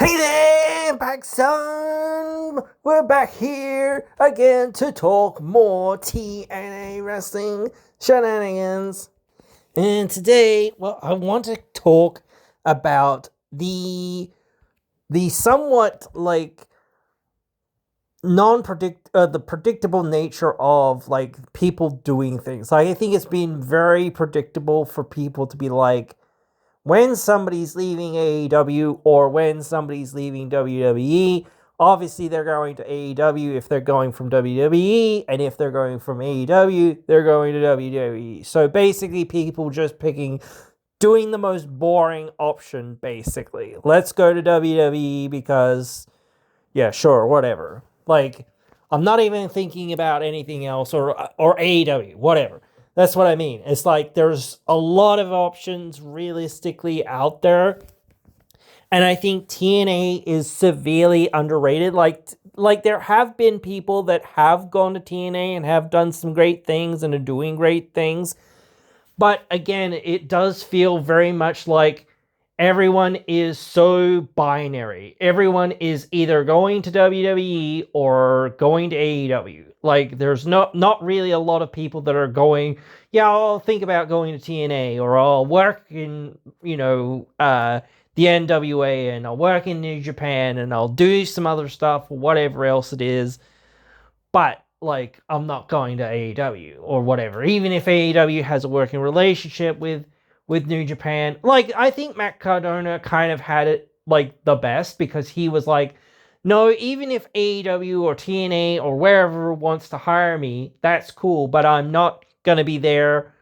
Hey there, back son! We're back here again to talk more TNA wrestling shenanigans. And today, I want to talk about the somewhat the predictable nature of people doing things. Like I think it's been very predictable for people to be like, when somebody's leaving AEW or when somebody's leaving WWE, obviously they're going to AEW if they're going from WWE, and if they're going from AEW, they're going to WWE. So basically, people just doing the most boring option, basically. Let's go to WWE because, yeah, sure, whatever. I'm not even thinking about anything else or AEW, whatever. That's what I mean. It's like there's a lot of options realistically out there. And I think TNA is severely underrated. Like there have been people that have gone to TNA and have done some great things and are doing great things. But again, it does feel very much like everyone is so binary. Everyone is either going to WWE or going to AEW. Like there's not really a lot of people that are going, yeah, I'll think about going to TNA, or I'll work in, the NWA, and I'll work in New Japan, and I'll do some other stuff or whatever else it is. But I'm not going to AEW or whatever. Even if AEW has a working relationship with New Japan, I think Matt Cardona kind of had it the best, because he was like, no, even if AEW or TNA or wherever wants to hire me, that's cool, but I'm not gonna be there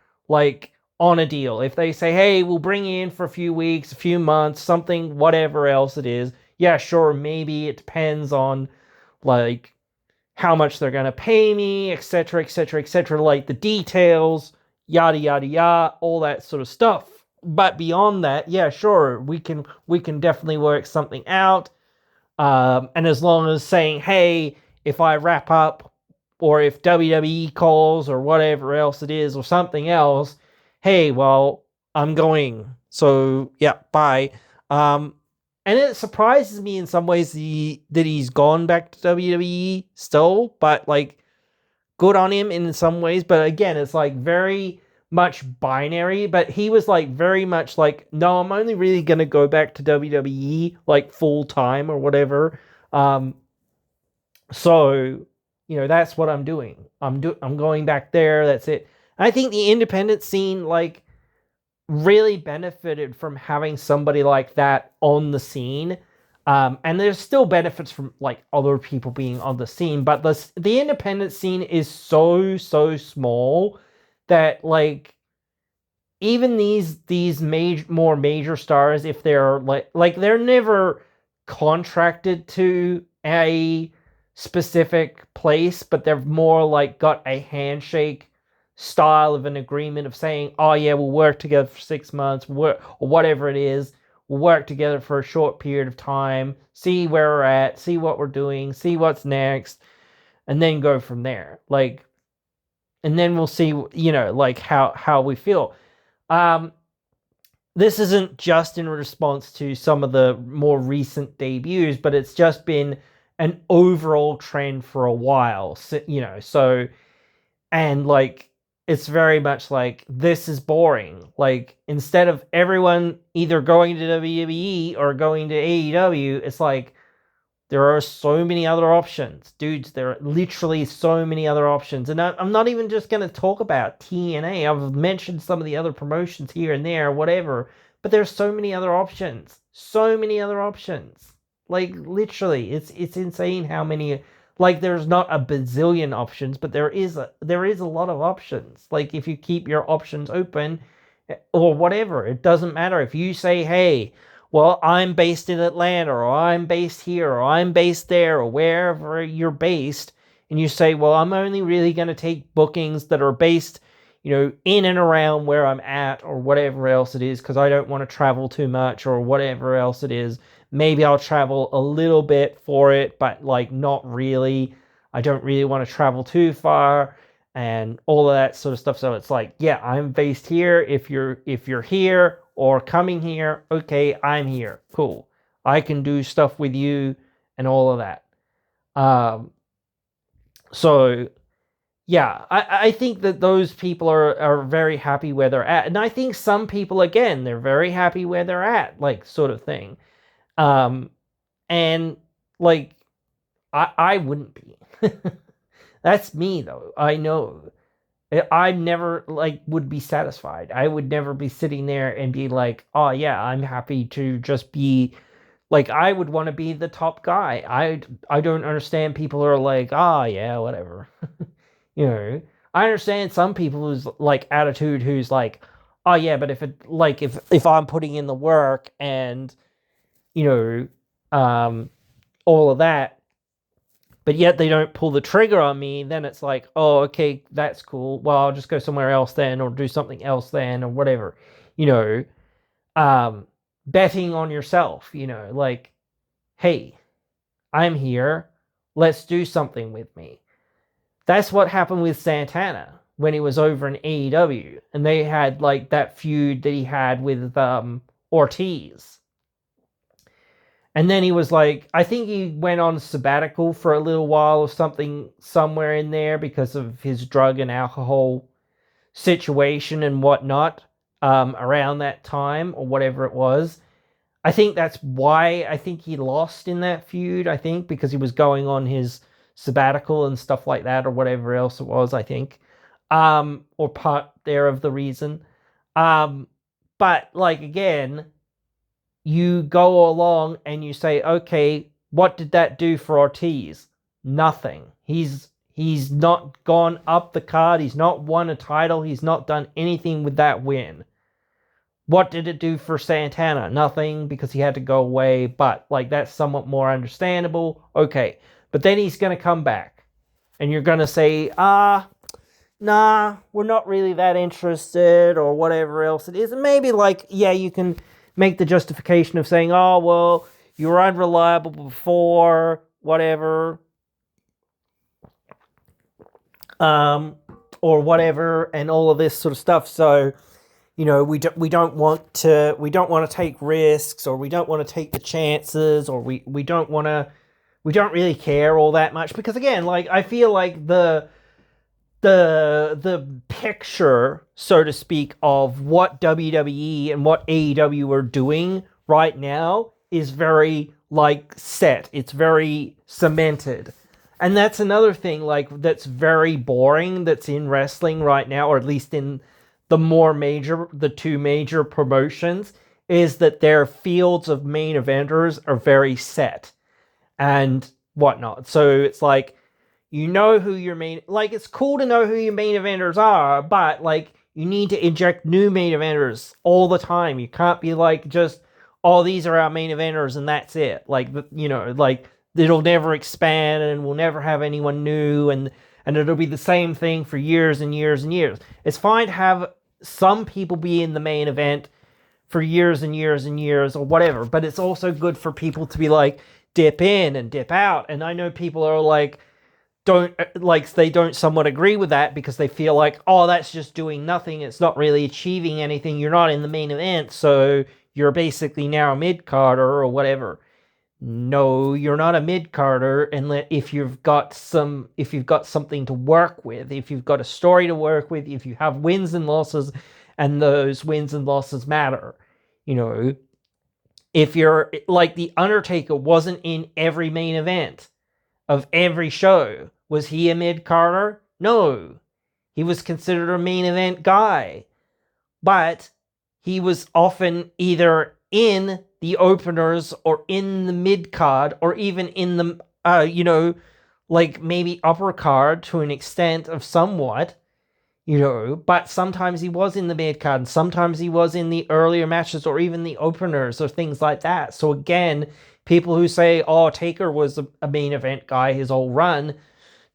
on a deal. If they say, hey, we'll bring you in for a few weeks, a few months, something, whatever else it is, yeah, sure, maybe it depends on how much they're gonna pay me, etc., etc., etc., the details, yada yada yada, all that sort of stuff. But beyond that, yeah, sure, we can definitely work something out. And as long as saying, hey, if I wrap up, or if WWE calls, or whatever else it is, or something else, hey, well, I'm going. So yeah, bye. Um, and it surprises me in some ways that he's gone back to WWE still, but good on him in some ways. But again, it's very much binary. But he was very much no, I'm only really gonna go back to WWE full time or whatever. Um, so that's what I'm doing. I'm going back there. That's it. I think the independent scene really benefited from having somebody like that on the scene. And there's still benefits from other people being on the scene, but the independent scene is so small that even these more major stars, if they're they're never contracted to a specific place, but they're more got a handshake style of an agreement of saying, oh yeah, we'll work together for 6 months, or whatever it is. We'll work together for a short period of time, see where we're at, see what we're doing, see what's next, and then go from there. And then we'll see, how we feel. Um, this isn't just in response to some of the more recent debuts, but it's just been an overall trend for a while. So and it's very much this is boring. Instead of everyone either going to WWE or going to AEW, it's there are so many other options, dudes. There are literally so many other options, and I'm not even just going to talk about TNA. I've mentioned some of the other promotions here and there, whatever, but there's so many other options. So many other options. Literally, it's insane how many. There's not a bazillion options, but there is a lot of options. If you keep your options open, or whatever, it doesn't matter. If you say, hey, well, I'm based in Atlanta, or I'm based here, or I'm based there, or wherever you're based, and you say, well, I'm only really going to take bookings that are based, in and around where I'm at, or whatever else it is, because I don't want to travel too much, or whatever else it is. Maybe I'll travel a little bit for it, but not really. I don't really want to travel too far, and all of that sort of stuff. So it's yeah, I'm based here. If you're here or coming here, okay, I'm here. Cool. I can do stuff with you and all of that. Um, so yeah, I think that those people are very happy where they're at. And I think some people, again, they're very happy where they're at, like, sort of thing. Um, and, like, I wouldn't be. That's me, though. I know. I never, like, would be satisfied. I would never be sitting there and be like, oh, yeah, I'm happy to just be, like, I would want to be the top guy. I don't understand people who are like, ah, oh, yeah, whatever. You know, I understand some people who's like attitude who's like, oh yeah, but if I'm putting in the work and you all of that, but yet they don't pull the trigger on me, then it's like, oh, okay, that's cool. Well, I'll just go somewhere else then, or do something else then, or whatever. You know, betting on yourself. Like, hey, I'm here. Let's do something with me. That's what happened with Santana when he was over in AEW, and they had like that feud that he had with Ortiz. And then he was like, I think he went on sabbatical for a little while or something somewhere in there because of his drug and alcohol situation and whatnot around that time or whatever it was. I think that's why I think he lost in that feud, I think, because he was going on his sabbatical and stuff like that, or whatever else it was, I think. Or part there of the reason. But, like, again, you go along and you say, okay, what did that do for Ortiz? Nothing. He's not gone up the card. He's not won a title. He's not done anything with that win. What did it do for Santana? Nothing, because he had to go away, but, like, that's somewhat more understandable. Okay, but then he's going to come back, and you're going to say, nah, we're not really that interested, or whatever else it is. And maybe, like, yeah, you can make the justification of saying, oh, well, you were unreliable before, whatever, or whatever, and all of this sort of stuff. So, we don't want to take risks, or we don't want to take the chances, or we don't really care all that much, because, again, like, I feel like the picture, so to speak, of what WWE and what AEW are doing right now is very, like, set. It's very cemented. And that's another thing, like, that's very boring that's in wrestling right now, or at least in the two major promotions, is that their fields of main eventers are very set and whatnot. So it's like, who your main, like, it's cool to know who your main eventers are, but, like, you need to inject new main eventers all the time. You can't be like, just, oh, these are our main eventers and that's it. Like, like, it'll never expand and we'll never have anyone new, and it'll be the same thing for years and years and years. It's fine to have some people be in the main event for years and years and years or whatever, but it's also good for people to be like, dip in and dip out. And I know people are like, they don't somewhat agree with that, because they feel like, oh, that's just doing nothing, it's not really achieving anything, you're not in the main event, so you're basically now a mid-carder or whatever. No, you're not a mid-carder, and if you've got something to work with, if you've got a story to work with, if you have wins and losses, and those wins and losses matter. If you're like, The Undertaker wasn't in every main event of every show. Was he a mid-carder? No. He was considered a main event guy. But he was often either in the openers or in the mid-card, or even in the, like, maybe upper card to an extent of somewhat, but sometimes he was in the mid-card, and sometimes he was in the earlier matches or even the openers or things like that. So again, people who say, oh, Taker was a main event guy his whole run,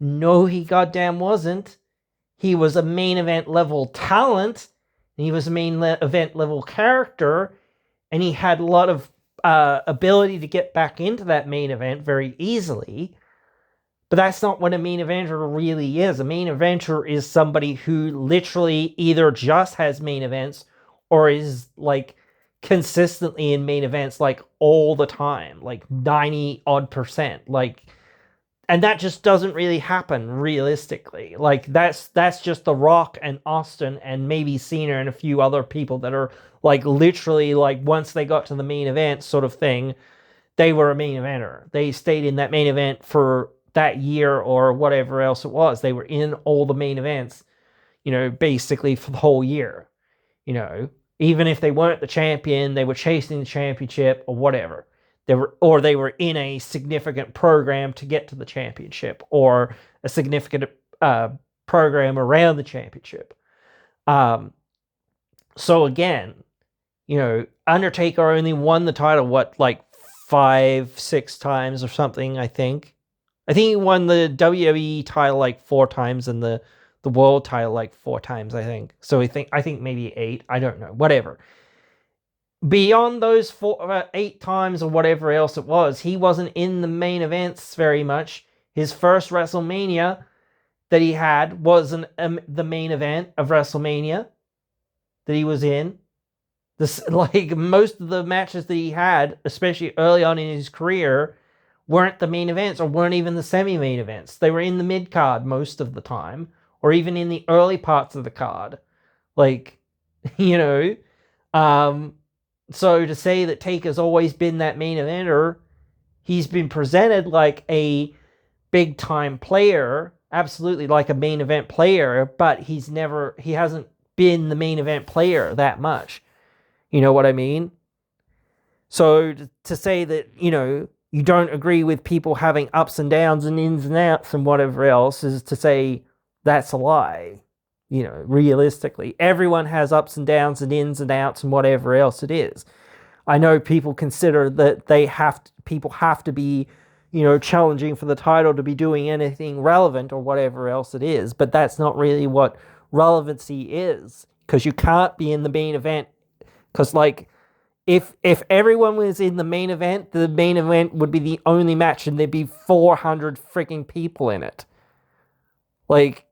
no, he goddamn wasn't. He was a main event level talent, and he was a main event level character, and he had a lot of ability to get back into that main event very easily. But that's not what a main eventer really is. A main eventer is somebody who literally either just has main events, or is, like, consistently in main events, like, all the time, like 90 odd percent, like, and that just doesn't really happen realistically. Like, that's just The Rock and Austin and maybe Cena and a few other people that are, like, literally, like, once they got to the main event sort of thing, they were a main eventer. They stayed in that main event for that year or whatever else it was. They were in all the main events, basically for the whole year. Even if they weren't the champion, they were chasing the championship or whatever. They were in a significant program to get to the championship, or a significant program around the championship. So again, Undertaker only won the title, like 5-6 times or something, I think. I think he won the WWE title like 4 times and the world title like 4 times, I think. So I think maybe 8. I don't know. Whatever. Beyond those 8 times or whatever else it was, he wasn't in the main events very much. His first WrestleMania that he had wasn't the main event of WrestleMania that he was in. Like, most of the matches that he had, especially early on in his career, weren't the main events, or weren't even the semi-main events. They were in the mid-card most of the time, or even in the early parts of the card. Like, so to say that Taker's always been that main eventer, he's been presented like a big-time player, absolutely like a main event player, but he hasn't been the main event player that much. You know what I mean? So to say that, you don't agree with people having ups and downs and ins and outs and whatever else is to say that's a lie. Realistically, everyone has ups and downs and ins and outs and whatever else it is. I know people consider that people have to be, challenging for the title to be doing anything relevant or whatever else it is, but that's not really what relevancy is, because you can't be in the main event. Because, like, if everyone was in the main event would be the only match and there'd be 400 freaking people in it. Like,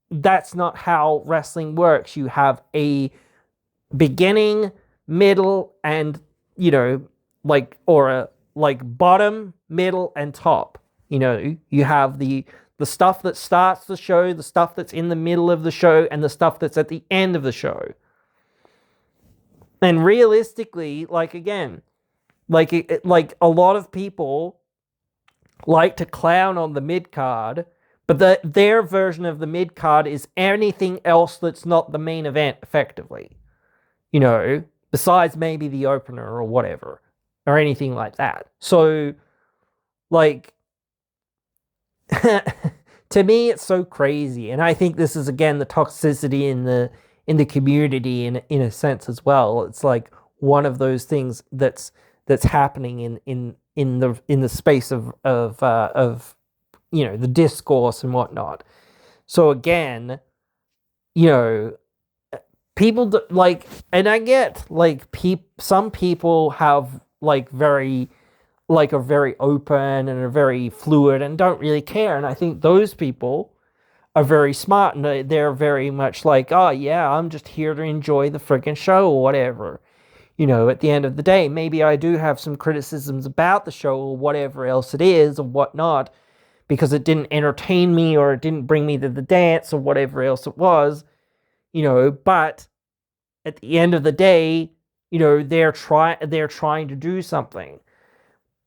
that's not how wrestling works. You have a beginning, middle, and, bottom, middle, and top. You have the stuff that starts the show, the stuff that's in the middle of the show, and the stuff that's at the end of the show. And realistically, like, again, like a lot of people like to clown on the mid-card, but their version of the mid-card is anything else that's not the main event, effectively. Besides maybe the opener or whatever, or anything like that. So, like, to me, it's so crazy. And I think this is, again, the toxicity in the community in a sense as well. It's like one of those things that's happening in the space of the discourse and whatnot. So again, people like, and I get like some people have like are very open and are very fluid and don't really care, and I think those people are very smart, and they're very much like, oh yeah, I'm just here to enjoy the freaking show or whatever. At the end of the day, maybe I do have some criticisms about the show or whatever else it is or whatnot, because it didn't entertain me or it didn't bring me to the dance or whatever else it was, but at the end of the day, they're trying to do something.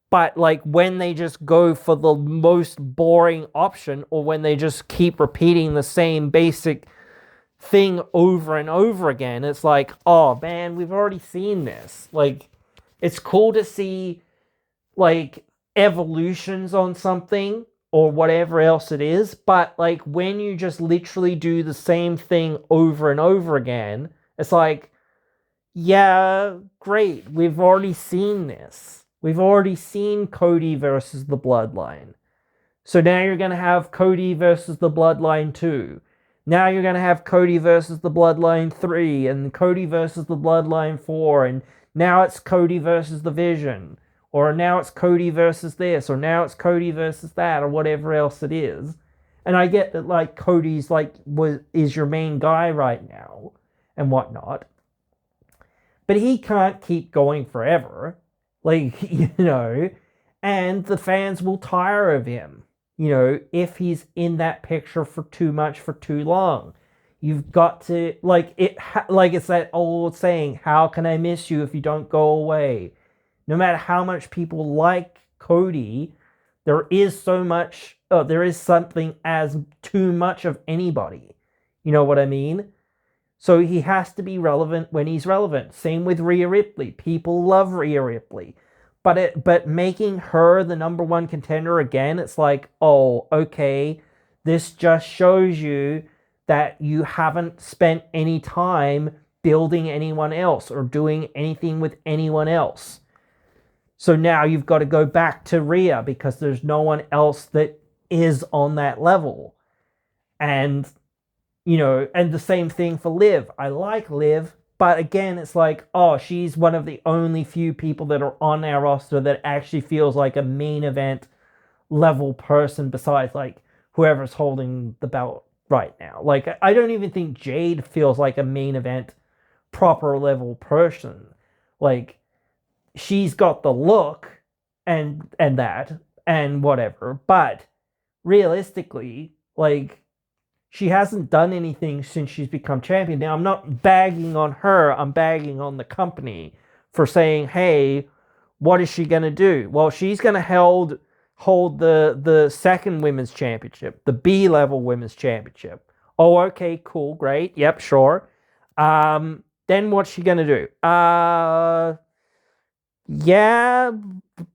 But, like, when they just go for the most boring option, or when they just keep repeating the same basic thing over and over again, it's like, oh, man, we've already seen this. Like, it's cool to see, like, evolutions on something or whatever else it is, but, like, when you just literally do the same thing over and over again, it's like, yeah, great, we've already seen this. We've already seen Cody versus the Bloodline. So now you're going to have Cody versus the Bloodline 2. Now you're going to have Cody versus the Bloodline 3, and Cody versus the Bloodline 4, and now it's Cody versus the Vision, or now it's Cody versus this, or now it's Cody versus that, or whatever else it is. And I get that, like, Cody's, like, is your main guy right now, and whatnot. but he can't keep going forever. Like, and the fans will tire of him, if he's in that picture for too much for too long. You've got to, like it's that old saying, how can I miss you if you don't go away? No matter how much people like Cody, there is something as too much of anybody. You know what I mean? So he has to be relevant when he's relevant. Same with Rhea Ripley. People love Rhea Ripley. But making her the number one contender again, it's like, oh, okay, this just shows you that you haven't spent any time building anyone else or doing anything with anyone else. So now you've got to go back to Rhea because there's no one else that is on that level. And, and the same thing for Liv. I like Liv, but again, it's like, oh, she's one of the only few people that are on our roster that actually feels like a main event level person besides like whoever's holding the belt right now. Like, I don't even think Jade feels like a main event proper level person. Like, she's got the look and that and whatever, but realistically, like, she hasn't done anything since she's become champion. Now, I'm not bagging on her, I'm bagging on the company for saying, hey, what is she going to do? Well, she's going to hold the second women's championship, the B-level women's championship. Oh, okay, cool, great, yep, sure. Then what's she going to do? Yeah,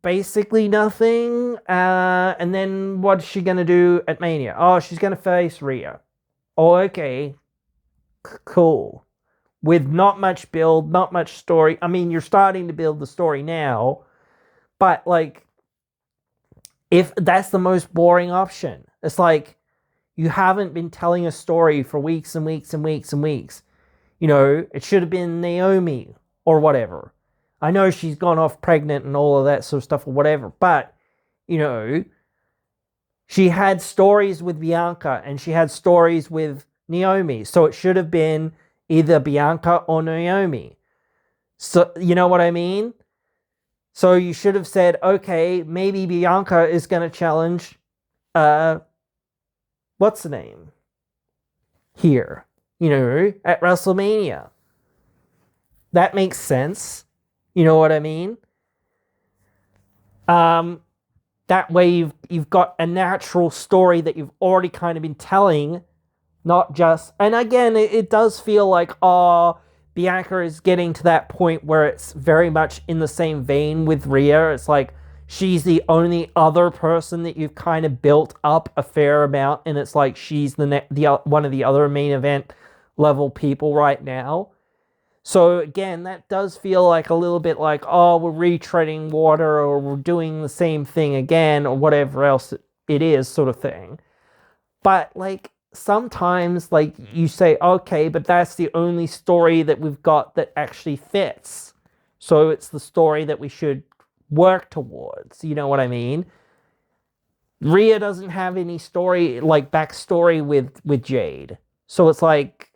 basically nothing. And then what's she going to do at Mania? Oh, she's going to face Rhea. Oh, okay. Cool. With not much build, not much story. I mean, you're starting to build the story now. But, like, if that's the most boring option. It's like, you haven't been telling a story for weeks and weeks and weeks and weeks. It should have been Naomi or whatever. I know she's gone off pregnant and all of that sort of stuff or whatever, but, she had stories with Bianca and she had stories with Naomi. So it should have been either Bianca or Naomi. So, you know what I mean? So you should have said, okay, maybe Bianca is going to challenge, what's the name? Here, at WrestleMania. That makes sense. You know what I mean? That way you've got a natural story that you've already kind of been telling, not just... And again, it does feel like, Bianca is getting to that point where it's very much in the same vein with Rhea. It's like she's the only other person that you've kind of built up a fair amount, and it's like she's the one of the other main event level people right now. So again, that does feel like a little bit like, oh, we're retreading water or we're doing the same thing again or whatever else it is sort of thing. But like sometimes like you say, okay, but that's the only story that we've got that actually fits. So it's the story that we should work towards. You know what I mean? Rhea doesn't have any story, like backstory with Jade. So it's like,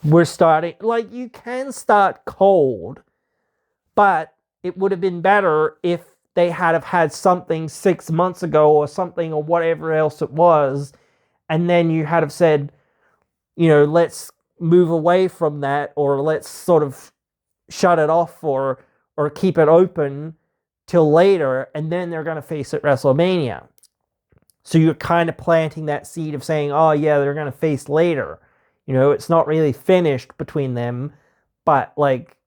we're starting, like, you can start cold, but it would have been better if they had had something 6 months ago or something or whatever else it was, and then you had have said, let's move away from that, or let's sort of shut it off or keep it open till later, and then they're going to face at WrestleMania. So you're kind of planting that seed of saying, oh yeah, they're going to face later. It's not really finished between them, but like,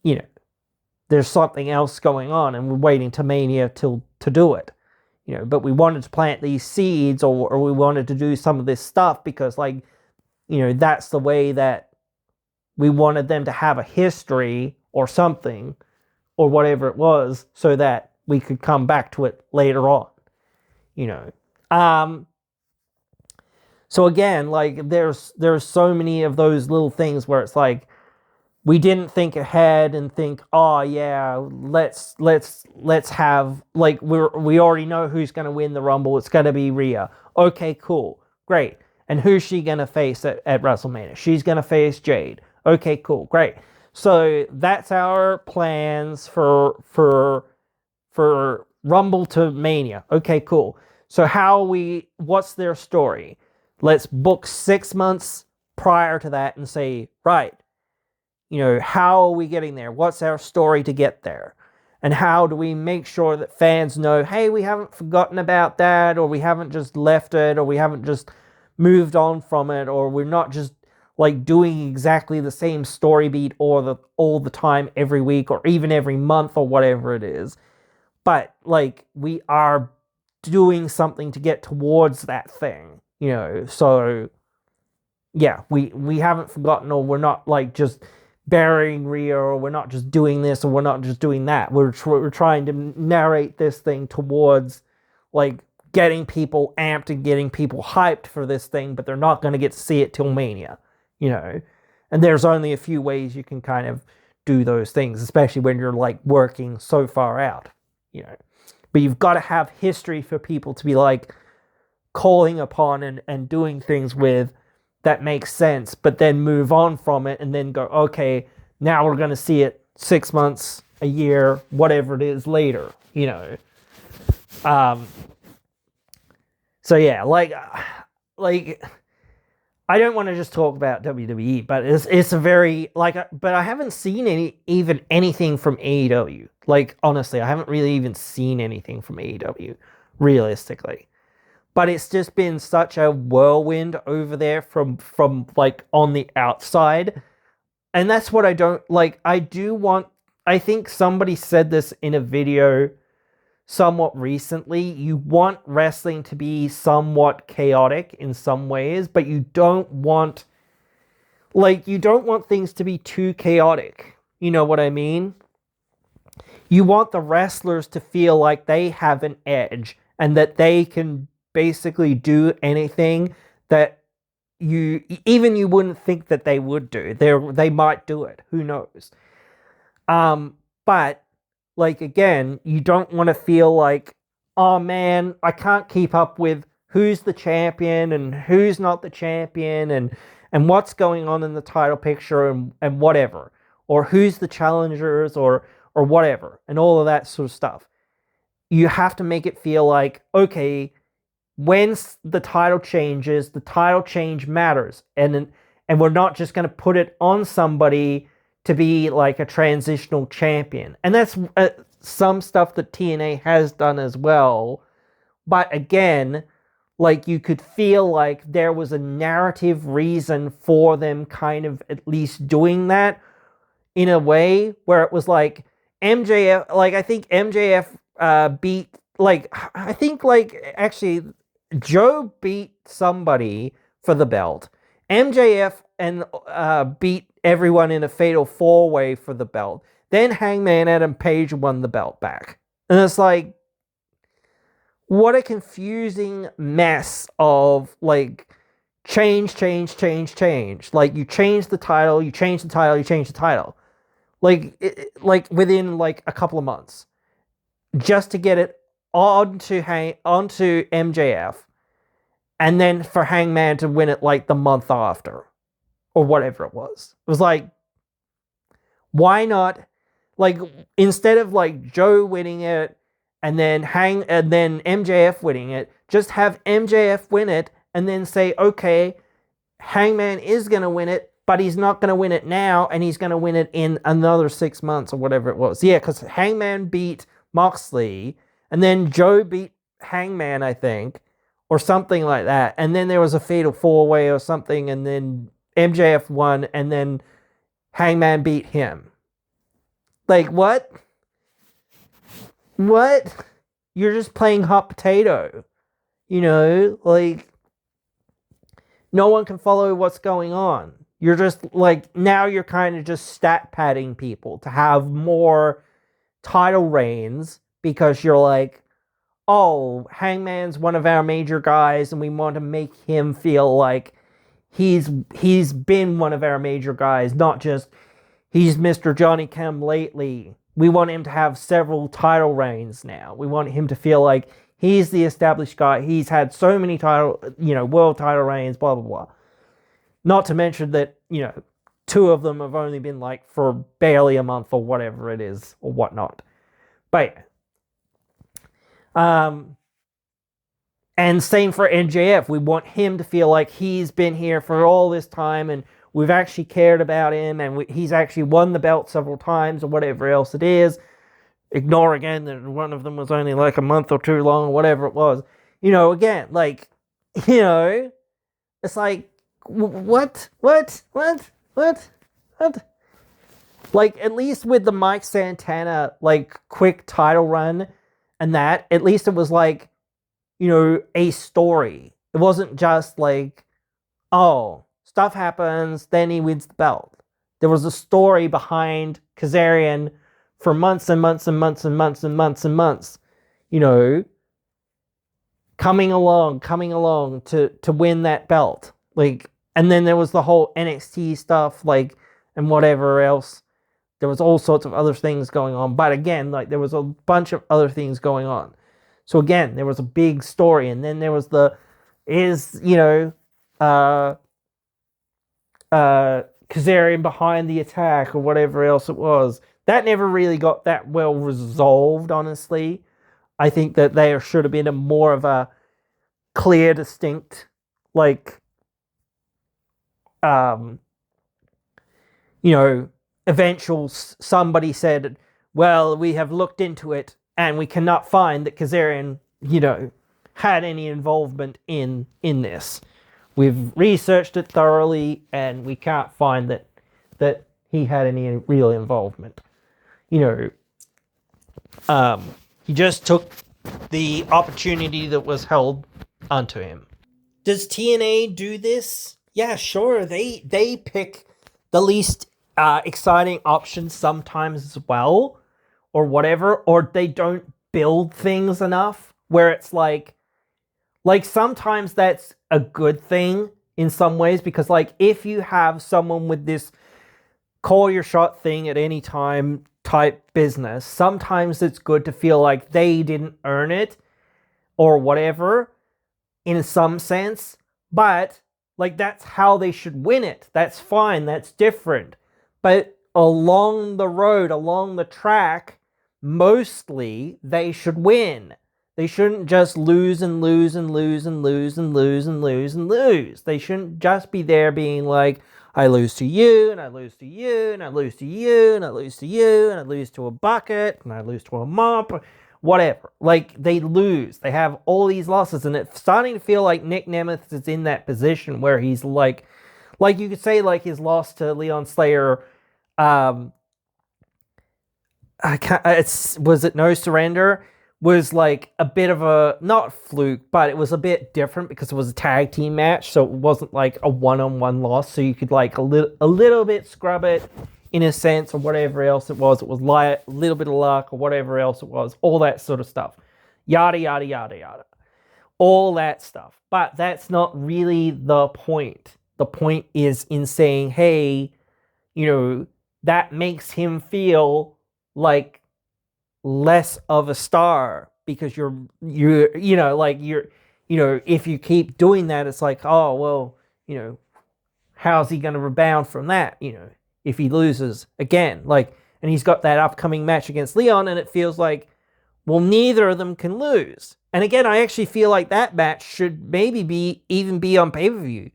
there's something else going on and we're waiting to Mania to do it. But we wanted to plant these seeds or we wanted to do some of this stuff because like, that's the way that we wanted them to have a history or something or whatever it was so that we could come back to it later on. So again, like there's so many of those little things where it's like we didn't think ahead and think, oh yeah, let's have like we already know who's going to win the Rumble. It's going to be Rhea. Okay, cool, great. And who's she going to face at WrestleMania? She's going to face Jade. Okay, cool, great. So that's our plans for Rumble to Mania. Okay, cool. So what's their story? Let's book 6 months prior to that and say, right, how are we getting there? What's our story to get there? And how do we make sure that fans know, hey, we haven't forgotten about that, or we haven't just left it, or we haven't just moved on from it, or we're not just like doing exactly the same story beat all the time every week or even every month or whatever it is. But like we are doing something to get towards that thing, so yeah, we haven't forgotten, or we're not like just burying Rhea, or we're not just doing this, or we're not just doing that. We're trying to narrate this thing towards like getting people amped and getting people hyped for this thing, but they're not going to get to see it till Mania, and there's only a few ways you can kind of do those things, especially when you're like working so far out, but you've got to have history for people to be like calling upon and doing things with that makes sense, but then move on from it and then go, okay, now we're going to see it 6 months, a year, whatever it is later, so yeah, like I don't want to just talk about WWE, but it's a very but I haven't seen anything from AEW. Like honestly, I haven't really even seen anything from AEW realistically. But it's just been such a whirlwind over there from like on the outside. And that's what I don't like. I think somebody said this in a video somewhat recently. You want wrestling to be somewhat chaotic in some ways, but you don't want things to be too chaotic. You know what I mean? You want the wrestlers to feel like they have an edge and that they can basically do anything that you wouldn't think that they would do. They might do it. Who knows? But like again, you don't want to feel like, oh man, I can't keep up with who's the champion and who's not the champion and what's going on in the title picture and whatever, or who's the challengers or whatever, and all of that sort of stuff. You have to make it feel like, okay, when the title changes, the title change matters. And we're not just going to put it on somebody to be like a transitional champion. And that's some stuff that TNA has done as well. But again, like you could feel like there was a narrative reason for them kind of at least doing that in a way where it was like MJF, like I think MJF beat, like I think like actually Joe beat somebody for the belt. MJF and beat everyone in a fatal 4-way for the belt. Then Hangman Adam Page won the belt back. And it's like, what a confusing mess of like change. Like you change the title, you change the title, you change the title. Like within like a couple of months. Just to get it onto MJF, and then for Hangman to win it like the month after, or whatever it was. It was like, why not? Like instead of like Joe winning it and then MJF winning it, just have MJF win it and then say, okay, Hangman is gonna win it, but he's not gonna win it now, and he's gonna win it in another 6 months or whatever it was. Yeah, because Hangman beat Moxley, and then Joe beat Hangman, I think, or something like that. And then there was a fatal 4-way or something, and then MJF won, and then Hangman beat him. Like, what? What? You're just playing hot potato. Like, no one can follow what's going on. You're just, like, now you're kind of just stat padding people to have more title reigns because you're like, oh, Hangman's one of our major guys and we want to make him feel like he's been one of our major guys, not just he's Mr. Johnny Come Lately. We want him to have several title reigns now. We want him to feel like he's the established guy. He's had so many world title reigns, blah, blah, blah. Not to mention that, two of them have only been like for barely a month or whatever it is or whatnot. But and same for NJF. We want him to feel like he's been here for all this time and we've actually cared about him and he's actually won the belt several times or whatever else it is. Ignore again that one of them was only like a month or two long or whatever it was. You know, again, like, you know, it's like, what? Like, at least with the Mike Santana, like, quick title run and that, at least it was like, you know, a story. It wasn't just like, oh, stuff happens, then he wins the belt. There was a story behind Kazarian for months and months and months and months and months and months, you know, coming along to win that belt. Like, and then there was the whole NXT stuff, like, and whatever else. There was all sorts of other things going on. But again, like, there was a bunch of other things going on. So again, there was a big story. And then there was Kazarian behind the attack or whatever else it was. That never really got that well resolved, honestly. I think that there should have been more of a clear, distinct, like, you know, eventual somebody said, well, we have looked into it and we cannot find that Kazarian, you know, had any involvement in this. We've researched it thoroughly and we can't find that he had any real involvement. You know, he just took the opportunity that was held onto him. Does TNA do this? Yeah, sure. They pick the least exciting options sometimes as well, or whatever, or they don't build things enough where it's like sometimes that's a good thing in some ways, because like if you have someone with this call your shot thing at any time type business, sometimes it's good to feel like they didn't earn it or whatever in some sense, but like that's how they should win it. That's fine, that's different. But along the road, along the track, mostly they should win. They shouldn't just lose and lose and lose and lose and lose and lose and lose. They shouldn't just be there being like, I lose to you, and I lose to you, and I lose to you, and I lose to you, and I lose to a bucket, and I lose to a mop, whatever. Like, they lose. They have all these losses, and it's starting to feel like Nick Nemeth is in that position where he's like you could say, like, his loss to Leon Slayer, was it No Surrender? Was like a bit of a, not fluke, but it was a bit different because it was a tag team match, so it wasn't like a one-on-one loss, so you could like a little bit scrub it in a sense, or whatever else it was. It was like a little bit of luck or whatever else it was, all that sort of stuff. Yada, yada, yada, yada. All that stuff. But that's not really the point. The point is in saying, hey, you know, that makes him feel like less of a star, because you're if you keep doing that, it's like, oh, well, you know, how's he going to rebound from that, you know, if he loses again, like, and he's got that upcoming match against Leon, and it feels like, well, neither of them can lose. And again, I actually feel like that match should maybe be on pay-per-view.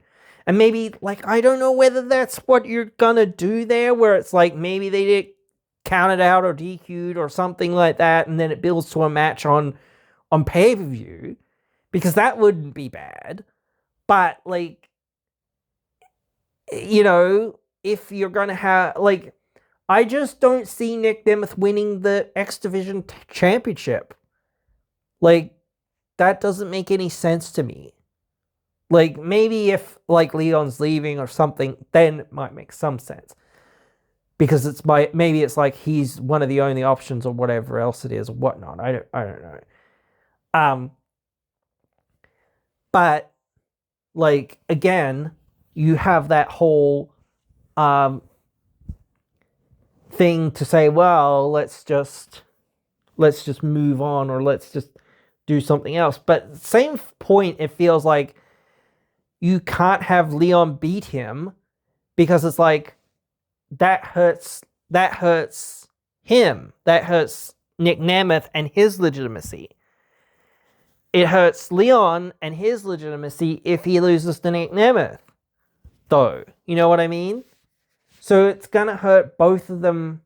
And maybe, like, I don't know whether that's what you're gonna do there, where it's like maybe they did counted out or DQ'd or something like that, and then it builds to a match on pay-per-view, because that wouldn't be bad. But, like, you know, if you're gonna have, like, I just don't see Nick Nemeth winning the X Division Championship. Like, that doesn't make any sense to me. Like, maybe if, like, Leon's leaving or something, then it might make some sense. Because maybe it's like he's one of the only options or whatever else it is or whatnot. I don't know. But, like, again, you have that whole thing to say, well, let's just move on, or let's just do something else. But same point, it feels like you can't have Leon beat him, because it's like, that hurts him. That hurts Nick Nemeth and his legitimacy. It hurts Leon and his legitimacy if he loses to Nick Nemeth, though. You know what I mean? So it's gonna hurt both of them,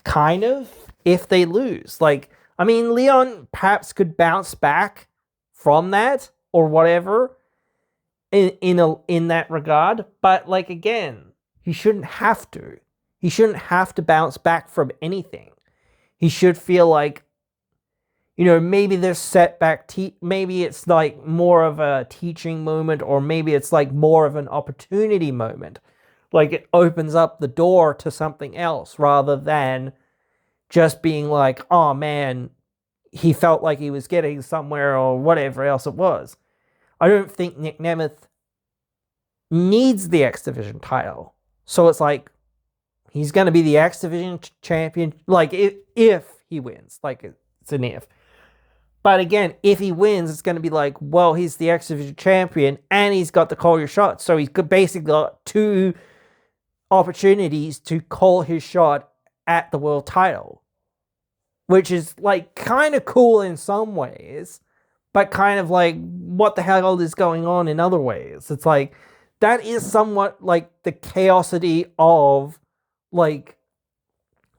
kind of, if they lose. Like, I mean, Leon perhaps could bounce back from that or whatever in that regard, but like, again, he shouldn't have to. He shouldn't have to bounce back from anything. He should feel like, maybe there's setback. Maybe it's like more of a teaching moment, or maybe it's like more of an opportunity moment. Like, it opens up the door to something else rather than just being like, oh man, he felt like he was getting somewhere or whatever else it was. I don't think Nick Nemeth needs the X Division title. So it's like, he's going to be the X Division champion. Like, if he wins. Like, it's an if. But again, if he wins, it's going to be like, well, he's the X Division champion and he's got to call your shot. So he's basically got 2 opportunities to call his shot at the world title. Which is, like, kind of cool in some ways, but kind of like, what the hell is going on in other ways? It's like, that is somewhat like the chaosity of, like,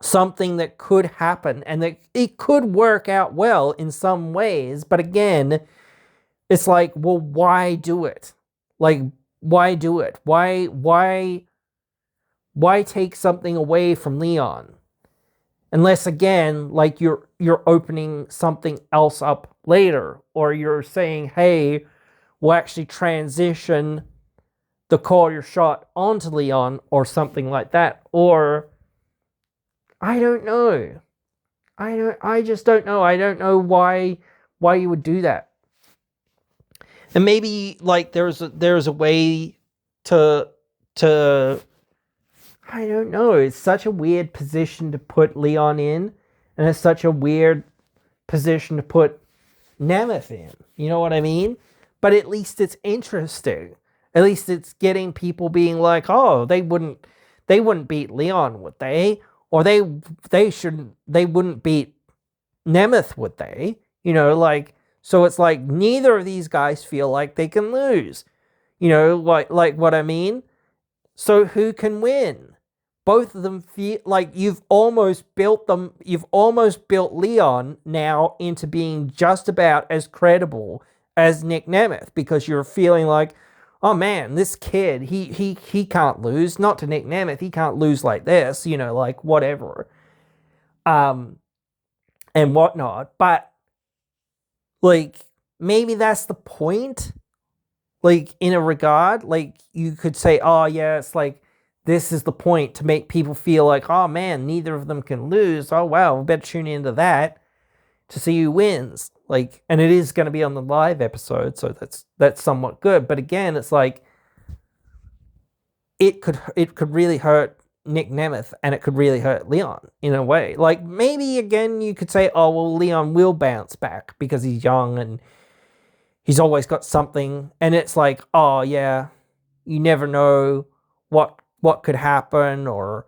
something that could happen, and that it could work out well in some ways, but again, it's like, well, why do it? Like, why do it? Why take something away from Leon? Unless, again, like, you're opening something else up later, or you're saying, hey, we'll actually transition the call your shot onto Leon, or something like that. Or, I don't know. I just don't know. I don't know why you would do that. And maybe, like, there's a way to I don't know. It's such a weird position to put Leon in, and it's such a weird position to put Nemeth in. You know what I mean? But at least it's interesting. At least it's getting people being like, oh, they wouldn't beat Leon, would they? Or they wouldn't beat Nemeth, would they? Like, so it's like, neither of these guys feel like they can lose. Like what I mean? So who can win? Both of them feel like you've almost built Leon now into being just about as credible as Nick Nemeth, because you're feeling like, oh man, this kid, he can't lose. Not to Nick Nemeth, he can't lose like this, like whatever. And whatnot. But, like, maybe that's the point. Like, in a regard, like, you could say, oh yeah, it's like, this is the point to make people feel like, oh man, neither of them can lose. Oh wow, we better tune into that to see who wins. Like, and it is going to be on the live episode, so that's somewhat good. But again, it's like, it could really hurt Nick Nemeth, and it could really hurt Leon in a way. Like, maybe again you could say, oh well, Leon will bounce back because he's young and he's always got something. And it's like, oh yeah, you never know what could happen or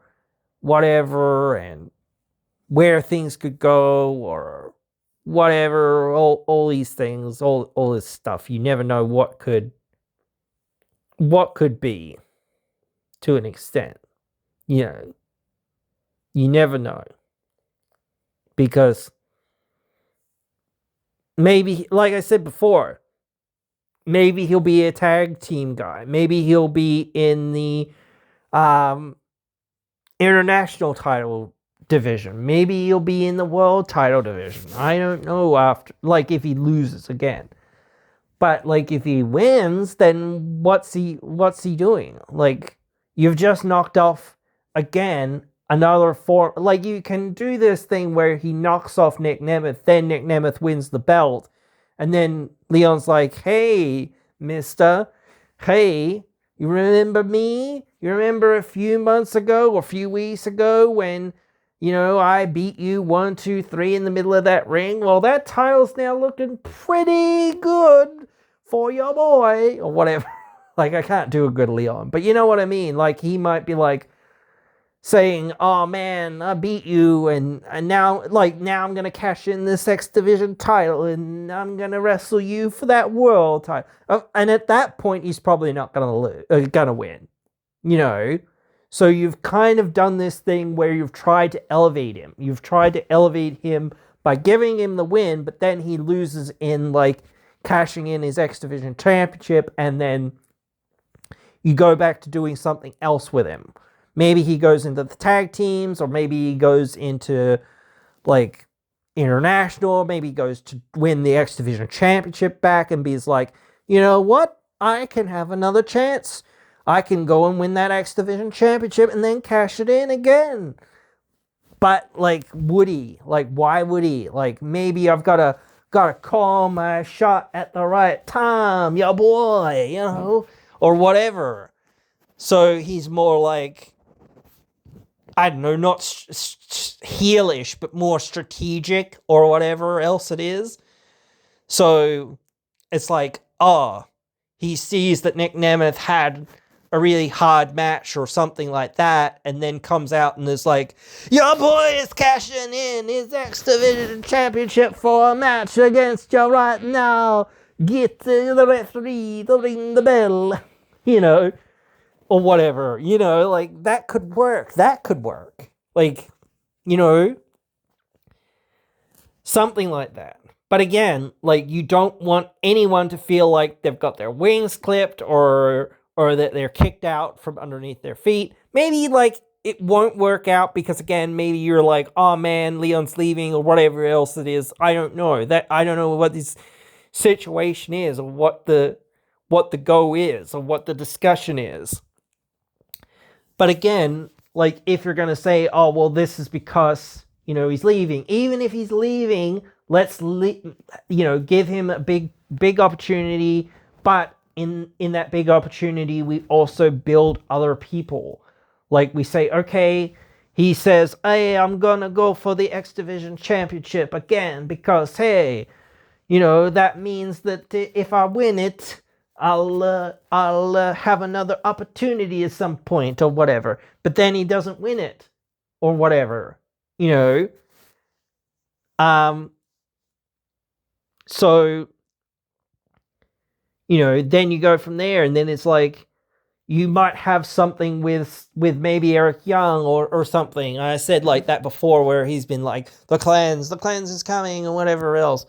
whatever, and where things could go or whatever, all these things, all this stuff. You never know what could be, to an extent. You never know. Because maybe, like I said before, maybe he'll be a tag team guy. Maybe he'll be in the international title division. Maybe he'll be in the world title division. I don't know, after, like, if he loses again. But, like, if he wins, then what's he doing? Like, you've just knocked off, again, another four. Like, you can do this thing where he knocks off Nick Nemeth, then Nick Nemeth wins the belt, and then Leon's like, hey, mister, hey, you remember me? You remember a few months ago or a few weeks ago when, I beat you 1, 2, 3 in the middle of that ring? Well, that title's now looking pretty good for your boy, or whatever. Like, I can't do a good Leon, but you know what I mean? Like, he might be like, saying, "Oh man, I beat you, and now I'm gonna cash in this X Division title, and I'm gonna wrestle you for that world title." And at that point, he's probably not gonna win, you know. So you've kind of done this thing where you've tried to elevate him. You've tried to elevate him by giving him the win, but then he loses in like cashing in his X Division championship, and then you go back to doing something else with him. Maybe he goes into the tag teams, or maybe he goes into like international. Maybe he goes to win the X Division championship back and be like, you know what? I can have another chance. I can go and win that X Division championship and then cash it in again. But like, would he? Like, why would he? Like, maybe I've gotta call my shot at the right time, ya boy, you know, or whatever. So he's more like, I don't know, not heelish, but more strategic or whatever else it is. So it's like, he sees that Nick Nemeth had a really hard match or something like that, and then comes out and is like, your boy is cashing in his X Division championship for a match against you right now. Get the referee to ring the bell, you know, or whatever, you know, like that could work. Like, you know, something like that. But again, like, you don't want anyone to feel like they've got their wings clipped or that they're kicked out from underneath their feet. Maybe, like, it won't work out because, again, maybe you're like, oh man, Leon's leaving or whatever else it is. I don't know. I don't know what this situation is, or what the go is, or what the discussion is. But again, like, if you're going to say, oh, well, this is because, you know, he's leaving. Even if he's leaving, let's, you know, give him a big opportunity. But in that big opportunity, we also build other people. Like, we say, okay, he says, hey, I'm going to go for the X Division Championship again because, hey, you know, that means that if I win it, I'll have another opportunity at some point or whatever. But then he doesn't win it or whatever, you know. So, you know, then you go from there, and then it's like you might have something with maybe Eric Young or something. I said like that before, where he's been like, the cleanse is coming or whatever else.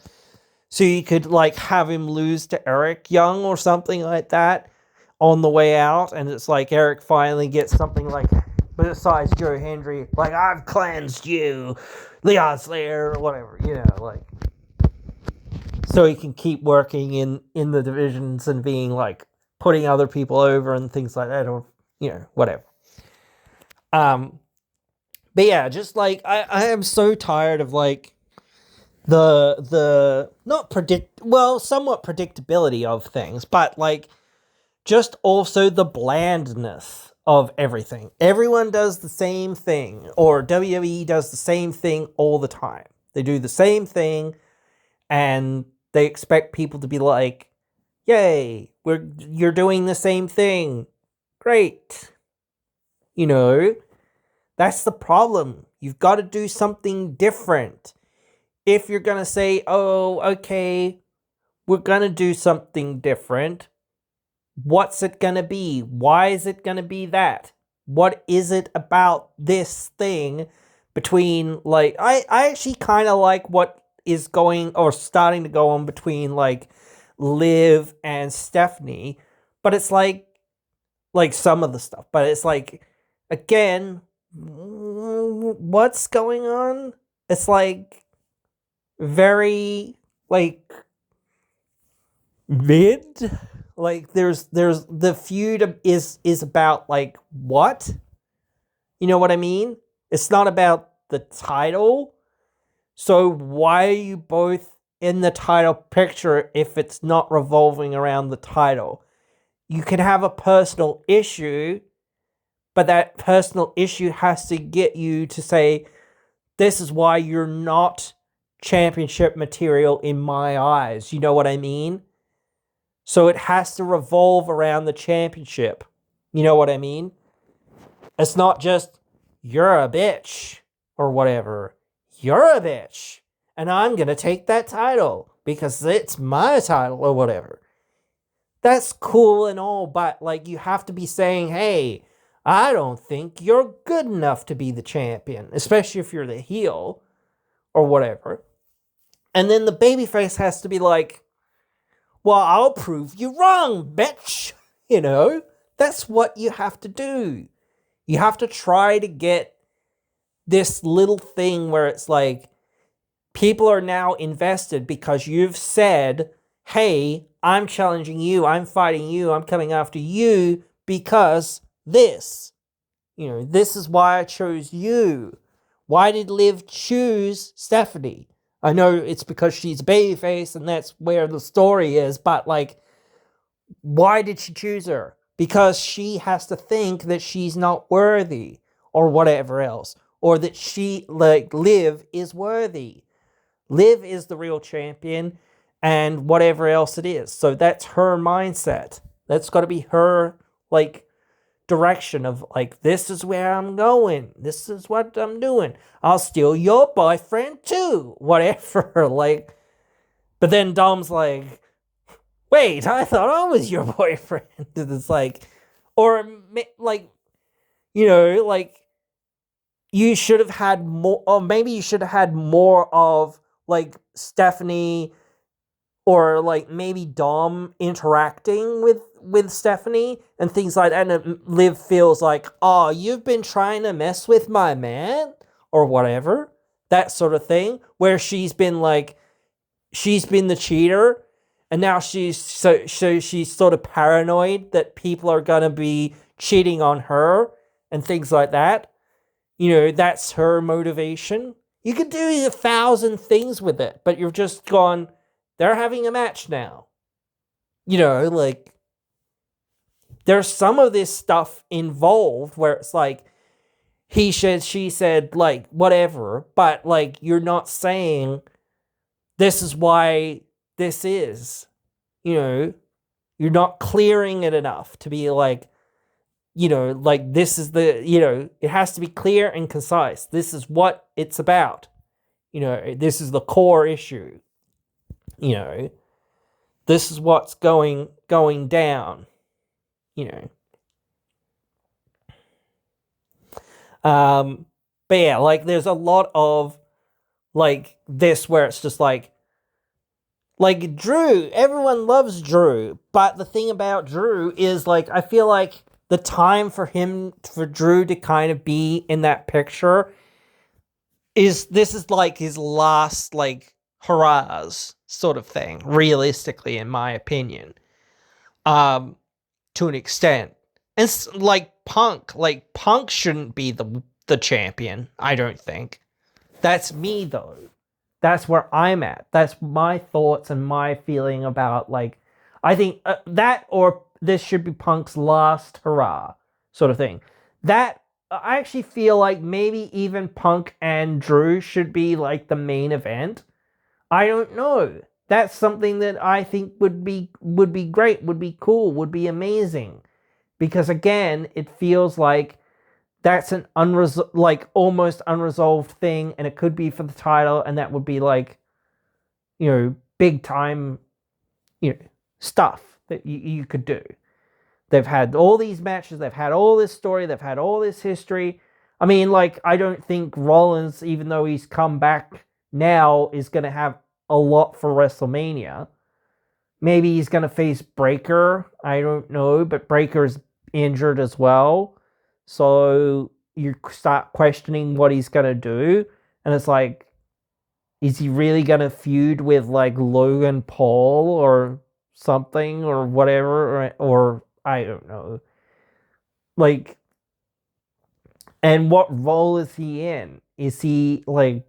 So you could like have him lose to Eric Young or something like that on the way out, and it's like Eric finally gets something like, besides Joe Hendry, like, I've cleansed you, Leon Slayer, or whatever, you know, like, so he can keep working in the divisions and being like putting other people over and things like that, or, you know, whatever. But yeah, just like I am so tired of like the not somewhat predictability of things, but like just also the blandness of everything. Everyone does the same thing, or WWE does the same thing all the time. They do the same thing, and they expect people to be like, yay, you're doing the same thing. Great. You know, that's the problem. You've got to do something different. If you're going to say, oh, okay, we're going to do something different, what's it going to be? Why is it going to be that? What is it about this thing between, like, I actually kind of like what is going or starting to go on between, like, Liv and Stephanie, but it's like some of the stuff, but it's like, again, what's going on? It's like very like mid. Like, there's the feud is about like what? You know what I mean? It's not about the title. So why are you both in the title picture if it's not revolving around the title? You can have a personal issue, but that personal issue has to get you to say, this is why you're not championship material in my eyes. You know what I mean? So it has to revolve around the championship. You know what I mean? It's not just, you're a bitch, or whatever. You're a bitch, and I'm gonna take that title because it's my title, or whatever. That's cool and all, but like you have to be saying, hey, I don't think you're good enough to be the champion, especially if you're the heel, or whatever. And then the babyface has to be like, well, I'll prove you wrong, bitch. You know, that's what you have to do. You have to try to get this little thing where it's like, people are now invested because you've said, hey, I'm challenging you, I'm fighting you, I'm coming after you because this. You know, this is why I chose you. Why did Liv choose Stephanie? I know it's because she's babyface and that's where the story is, but like, why did she choose her? Because she has to think that she's not worthy or whatever else, or that she, like, Liv is worthy. Liv is the real champion and whatever else it is. So that's her mindset. That's got to be her, like, direction of, like, this is where I'm going. This is what I'm doing. I'll steal your boyfriend too. Whatever. Like, but then Dom's like, wait, I thought I was your boyfriend. It's like, or like, you know, like, you should have had more, or maybe you should have had more of, like, Stephanie or, like, maybe Dom interacting with Stephanie and things like that. And Liv feels like, oh, you've been trying to mess with my man or whatever. That sort of thing. Where she's been like, she's been the cheater. And now she's she's sort of paranoid that people are going to be cheating on her and things like that. You know, that's her motivation. You could do 1,000 things with it, but you've just gone, they're having a match now. You know, like, there's some of this stuff involved where it's like, he said, she said, like, whatever, but, like, you're not saying, this is why this is. You know, you're not clearing it enough to be like, you know, like, this is the, you know, it has to be clear and concise. This is what it's about. You know, this is the core issue. You know, this is what's going down. You know. But yeah, like, there's a lot of, like, this where it's just like Drew, everyone loves Drew, but the thing about Drew is, like, I feel like the time for Drew to kind of be in that picture this is like his last, like, hurrahs sort of thing, realistically, in my opinion, to an extent. And like Punk shouldn't be the champion, I don't think. That's me, though. That's where I'm at. That's my thoughts and my feeling about, like, I think that, or this should be Punk's last hurrah sort of thing. That, I actually feel like maybe even Punk and Drew should be, like, the main event. I don't know. That's something that I think would be great, would be cool, would be amazing. Because again, it feels like that's an almost unresolved thing, and it could be for the title, and that would be, like, you know, big time, you know, stuff that you could do. They've had all these matches, they've had all this story, they've had all this history. I mean, like, I don't think Rollins, even though he's come back now, is going to have a lot for WrestleMania. Maybe he's going to face Breakker, I don't know, but Breakker's injured as well. So you start questioning what he's going to do. And it's like, is he really going to feud with, like, Logan Paul or something or whatever? Or I don't know. Like, and what role is he in? Is he, like,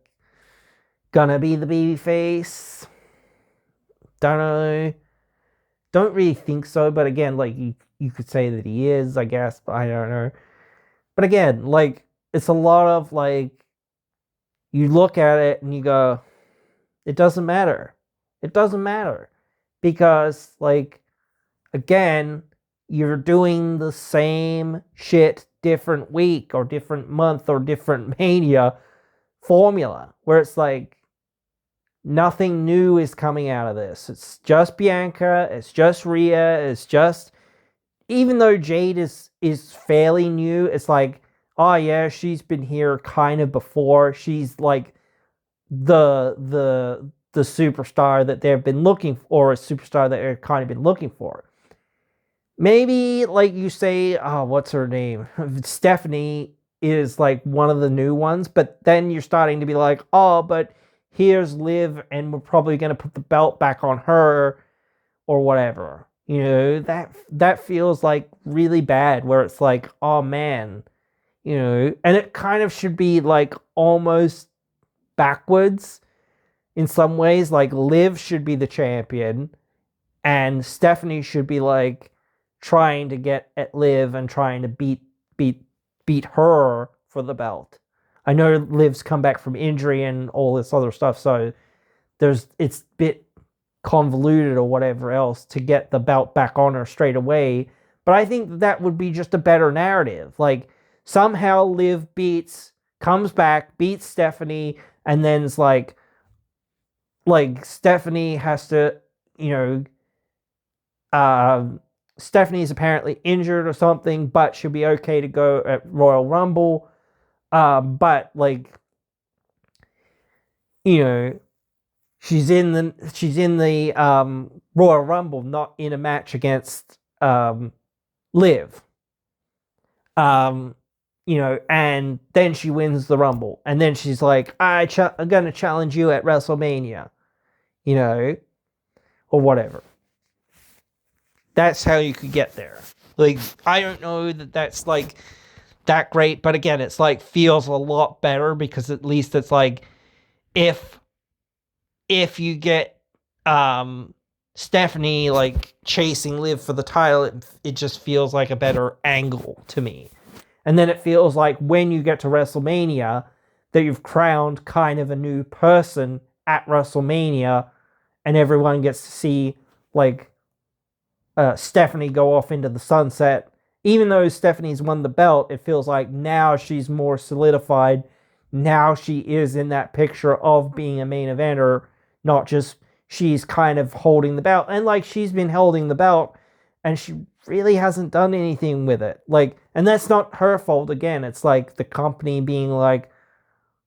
gonna be the babyface? Don't know. Don't really think so. But again, like, you could say that he is, I guess. But I don't know. But again, like, it's a lot of, like, you look at it and you go, it doesn't matter. It doesn't matter. Because, like, again, you're doing the same shit different week or different month or different mania formula, where it's like nothing new is coming out of this. It's just Bianca, it's just Rhea, it's just, even though Jade is fairly new, it's like, oh yeah, she's been here kind of before. She's like the superstar that they've been looking for, or a superstar that they've kind of been looking for. Maybe, like you say, oh, what's her name? Stephanie is like one of the new ones, but then you're starting to be like, oh, but here's Liv, and we're probably going to put the belt back on her or whatever. You know, that feels like really bad, where it's like, oh man, you know, and it kind of should be like almost backwards in some ways. Like Liv should be the champion, and Stephanie should be like trying to get at Liv and trying to beat her for the belt. I know Liv's come back from injury and all this other stuff, so it's a bit convoluted or whatever else to get the belt back on her straight away. But I think that would be just a better narrative. Like somehow Liv comes back, beats Stephanie, and then it's like Stephanie has to, you know, Stephanie's apparently injured or something, but she'll be okay to go at Royal Rumble. But like, you know, she's in the Royal Rumble, not in a match against Liv. You know, and then she wins the Rumble, and then she's like, I'm gonna challenge you at WrestleMania, you know, or whatever. That's how you could get there. Like, I don't know that that's like that great, but again, it's like feels a lot better, because at least it's like if you get Stephanie like chasing Liv for the title, it just feels like a better angle to me. And then it feels like when you get to WrestleMania that you've crowned kind of a new person at WrestleMania, and everyone gets to see like Stephanie go off into the sunset. Even though Stephanie's won the belt, it feels like now she's more solidified. Now she is in that picture of being a main eventer, not just she's kind of holding the belt. And like, she's been holding the belt and she really hasn't done anything with it. Like, and that's not her fault. Again, it's like the company being like,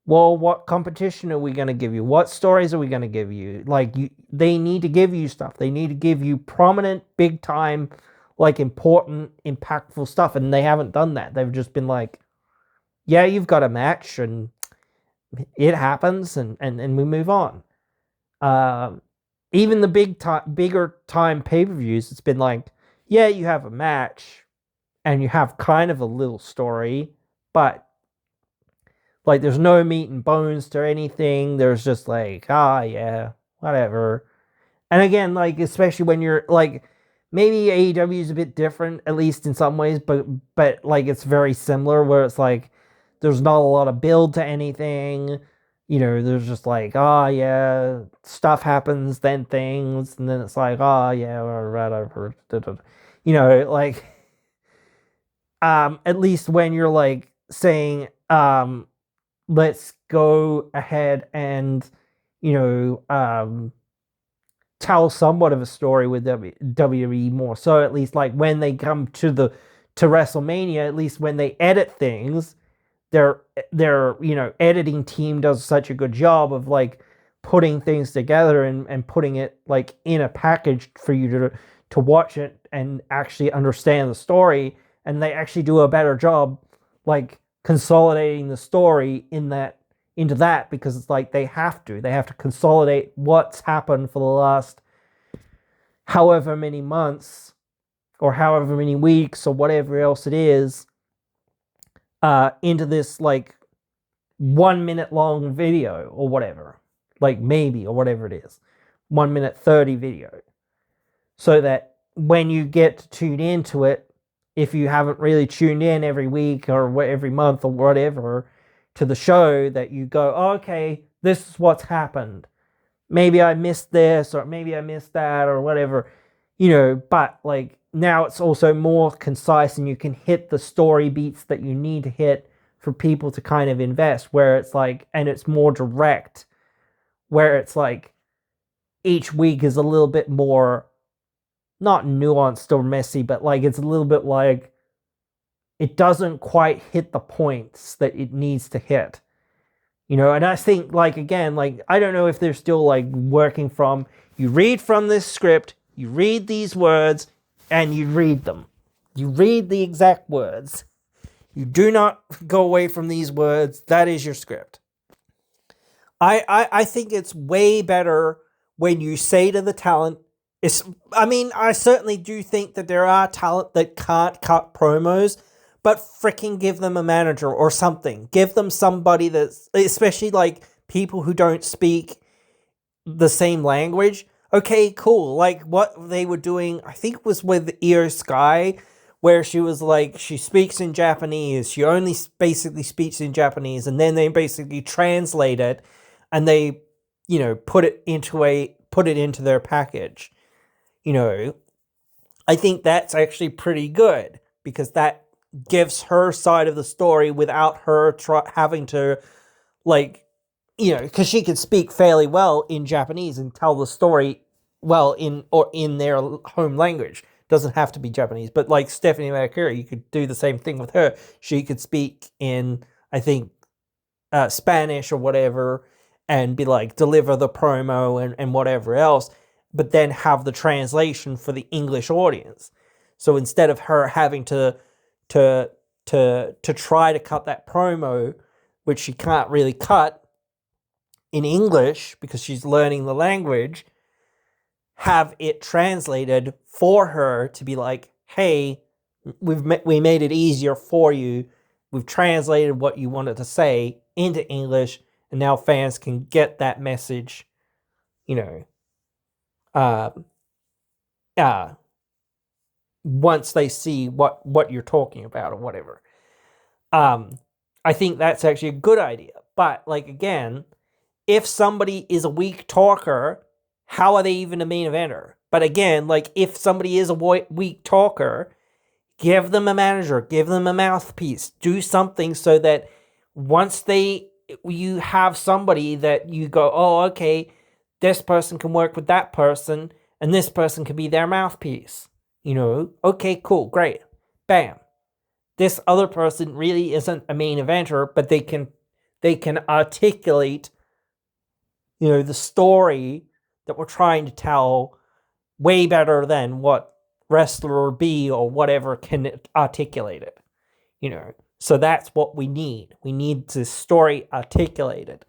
well, what competition are we going to give you? What stories are we going to give you? Like, they need to give you stuff. They need to give you prominent, big time, like important, impactful stuff. And they haven't done that. They've just been like, yeah, you've got a match and it happens, and we move on. Even the bigger time pay-per-views, it's been like, yeah, you have a match and you have kind of a little story, but like, there's no meat and bones to anything. There's just like, yeah, whatever. And again, like, especially when you're like, maybe AEW is a bit different, at least in some ways, but like, it's very similar, where it's like, there's not a lot of build to anything. You know, there's just like, yeah, stuff happens, then things, and then it's like, yeah, whatever. You know, like, at least when you're like saying, let's go ahead and, you know, tell somewhat of a story with WWE more. So at least like when they come to WrestleMania, at least when they edit things, their you know, editing team does such a good job of like putting things together and putting it like in a package for you to watch it and actually understand the story. And they actually do a better job like consolidating the story into that, because it's like they have to consolidate what's happened for the last however many months or however many weeks or whatever else it is, into this like 1 minute long video or whatever, like maybe, or whatever it is, 1 minute 30 video, so that when you get to tune into it, if you haven't really tuned in every week or every month or whatever to the show, that you go, okay, this is what's happened. Maybe I missed this, or maybe I missed that, or whatever, you know, but like now it's also more concise, and you can hit the story beats that you need to hit for people to kind of invest, where it's like, and it's more direct, where it's like each week is a little bit more, not nuanced or messy, but like it's a little bit like it doesn't quite hit the points that it needs to hit. And I think, like, again, like, I don't know if they're still, like, working from, you read from this script, you read these words, and you read them. You read the exact words. You do not go away from these words. That is your script. I think it's way better when you say to the talent, I certainly do think that there are talent that can't cut promos, but freaking give them a manager or something. Give them somebody that's, especially like people who don't speak the same language. Okay, cool. Like what they were doing, I think it was with Io Sky, where she was like, she speaks in Japanese. She only basically speaks in Japanese, and then they basically translate it, and they, put it into their package. I think that's actually pretty good, because that gives her side of the story without her having to, like, because she could speak fairly well in Japanese and tell the story well in their home language. Doesn't have to be Japanese, but like Stephanie Mercury, you could do the same thing with her. She could speak in, I think, Spanish or whatever, and be like, deliver the promo and whatever else, but then have the translation for the English audience. So instead of her having to try to cut that promo, which she can't really cut in English because she's learning the language, have it translated for her to be like, hey, we made it easier for you. We've translated what you wanted to say into English, and now fans can get that message, once they see what you're talking about or whatever. I think that's actually a good idea. But, like, again, if somebody is a weak talker, how are they even a main eventer? But again, like, if somebody is a weak talker, give them a manager, give them a mouthpiece, do something so that once you have somebody that you go, oh, okay, this person can work with that person, and this person can be their mouthpiece. Okay, cool, great, bam. This other person really isn't a main eventer, but they can articulate, the story that we're trying to tell way better than what wrestler B or whatever can articulate it. So that's what we need. We need the story articulated.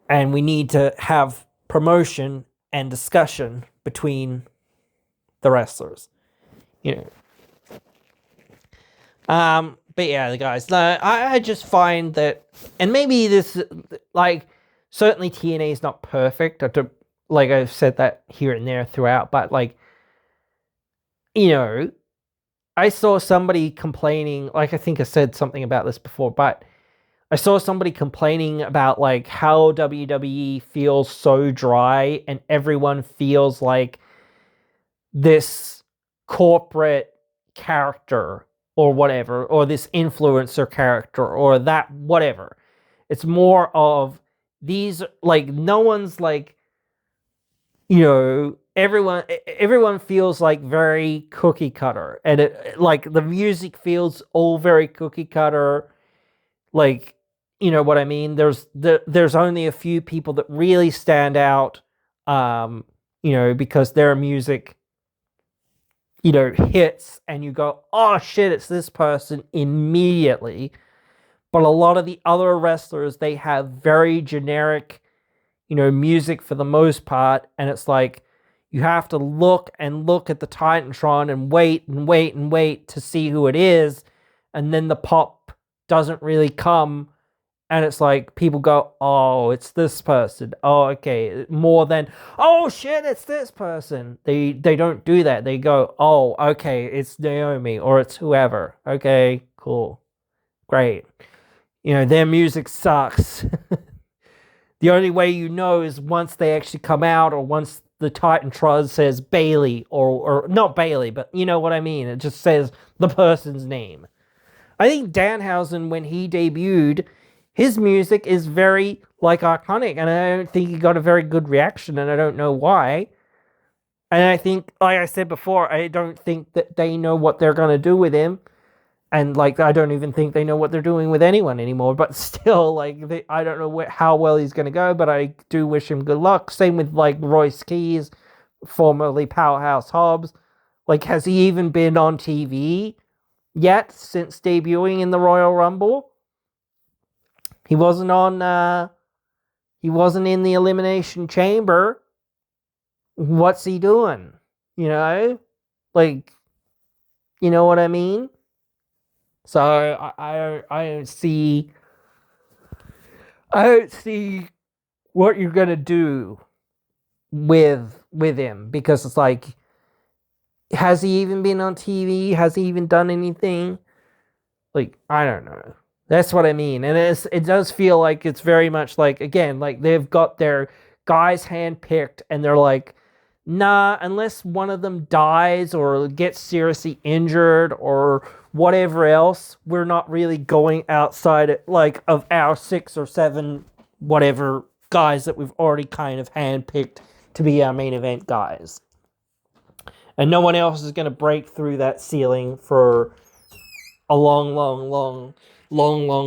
And we need to have promotion and discussion between the wrestlers. But yeah, guys, I just find that, and maybe this, like, certainly TNA is not perfect. Like I've said that here and there throughout, but like, I saw somebody complaining, like, I think I said something about this before, but I saw somebody complaining about like how WWE feels so dry and everyone feels like this corporate character or whatever, or this influencer character or that whatever. It's more of these, like, no one's like, everyone feels like very cookie cutter, and it, like, the music feels all very cookie cutter. Like, what I mean? There's only a few people that really stand out, because their music, hits and you go, oh shit, it's this person immediately. But a lot of the other wrestlers, they have very generic, music for the most part, and it's like you have to look and look at the Titantron and wait and wait and wait to see who it is, and then the pop doesn't really come, and it's like people go, oh, it's this person. Oh, okay, more than, oh shit, it's this person. They don't do that. They go, oh, okay, it's Naomi or it's whoever. Okay, cool, great. Their music sucks. The only way is once they actually come out, or once the Titantron says Bailey or not Bailey, but you know what I mean. It just says the person's name. I think Danhausen, when he debuted, his music is very like iconic, and I don't think he got a very good reaction, and I don't know why. And I think, like I said before, I don't think that they know what they're gonna do with him, and like I don't even think they know what they're doing with anyone anymore. But still, like I don't know how well he's gonna go, but I do wish him good luck. Same with like Royce Keys, formerly Powerhouse Hobbs. Like, has he even been on TV yet since debuting in the Royal Rumble? He wasn't on. He wasn't in the Elimination Chamber. What's he doing? You know, like, you know what I mean? So I don't see what you're gonna do with him, because it's like, has he even been on TV? Has he even done anything? Like, I don't know. That's what I mean. And it does feel like it's very much like, again, like they've got their guys handpicked and they're like, nah, unless one of them dies or gets seriously injured or whatever else, we're not really going outside like of our 6 or 7 whatever guys that we've already kind of handpicked to be our main event guys. And no one else is going to break through that ceiling for a long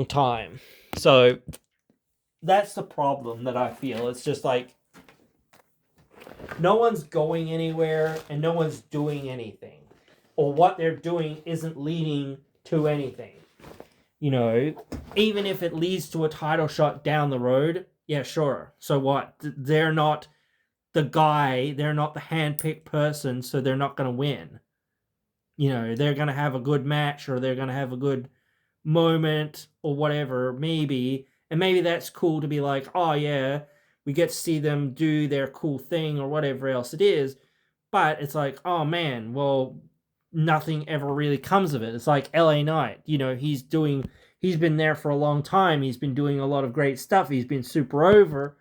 time. So that's the problem that I feel. It's just like no one's going anywhere and no one's doing anything. Or what they're doing isn't leading to anything. You know, even if it leads to a title shot down the road, yeah, sure. So what? They're not the guy, they're not the hand-picked person, so they're not going to win. You know, they're going to have a good match or they're going to have a good moment or whatever, maybe. And maybe that's cool to be like, oh yeah, we get to see them do their cool thing or whatever else it is. But it's like, oh man, well, nothing ever really comes of it. It's like LA Knight, you know, he's been there for a long time. He's been doing a lot of great stuff. He's been super over,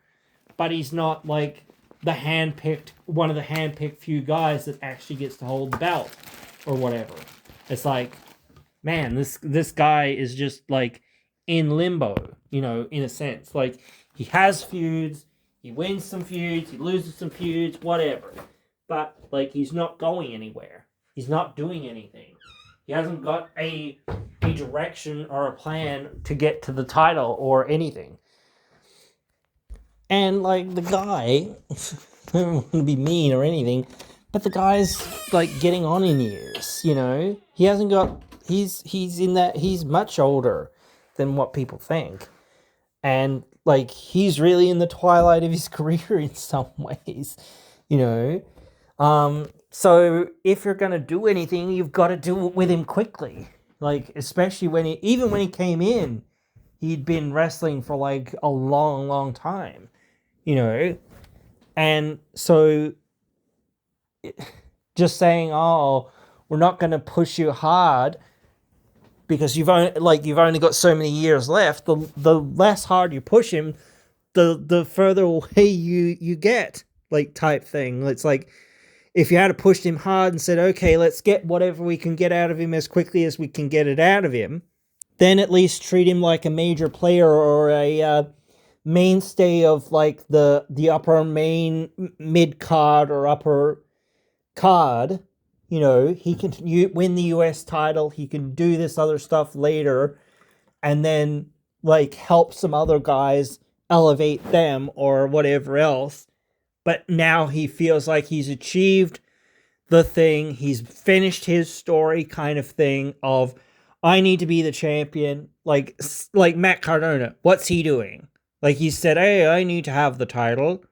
but he's not like one of the handpicked few guys that actually gets to hold the belt or whatever. It's like, man, this guy is just like in limbo, you know, in a sense. Like, he has feuds, he wins some feuds, he loses some feuds, whatever. But like, he's not going anywhere. He's not doing anything. He hasn't got a direction or a plan to get to the title or anything. And like the guy, I don't want to be mean or anything, but the guy's like getting on in years, you know? He hasn't got, he's much older than what people think. And like, he's really in the twilight of his career in some ways, you know? So if you're going to do anything, you've got to do it with him quickly. Like, especially even when he came in, he'd been wrestling for like a long time, you know? And so just saying, oh, we're not going to push you hard because you've only got so many years left. The less hard you push him, the further away you get, like, type thing. It's like, if you had pushed him hard and said, okay, let's get whatever we can get out of him as quickly as we can get it out of him, then at least treat him like a major player or a mainstay of like the upper mid card or upper card. You know, he can win the US title, he can do this other stuff later, and then like help some other guys elevate them or whatever else. But now he feels like he's achieved the thing. He's finished his story kind of thing of, I need to be the champion. Like Matt Cardona, what's he doing? Like, he said, hey, I need to have the title.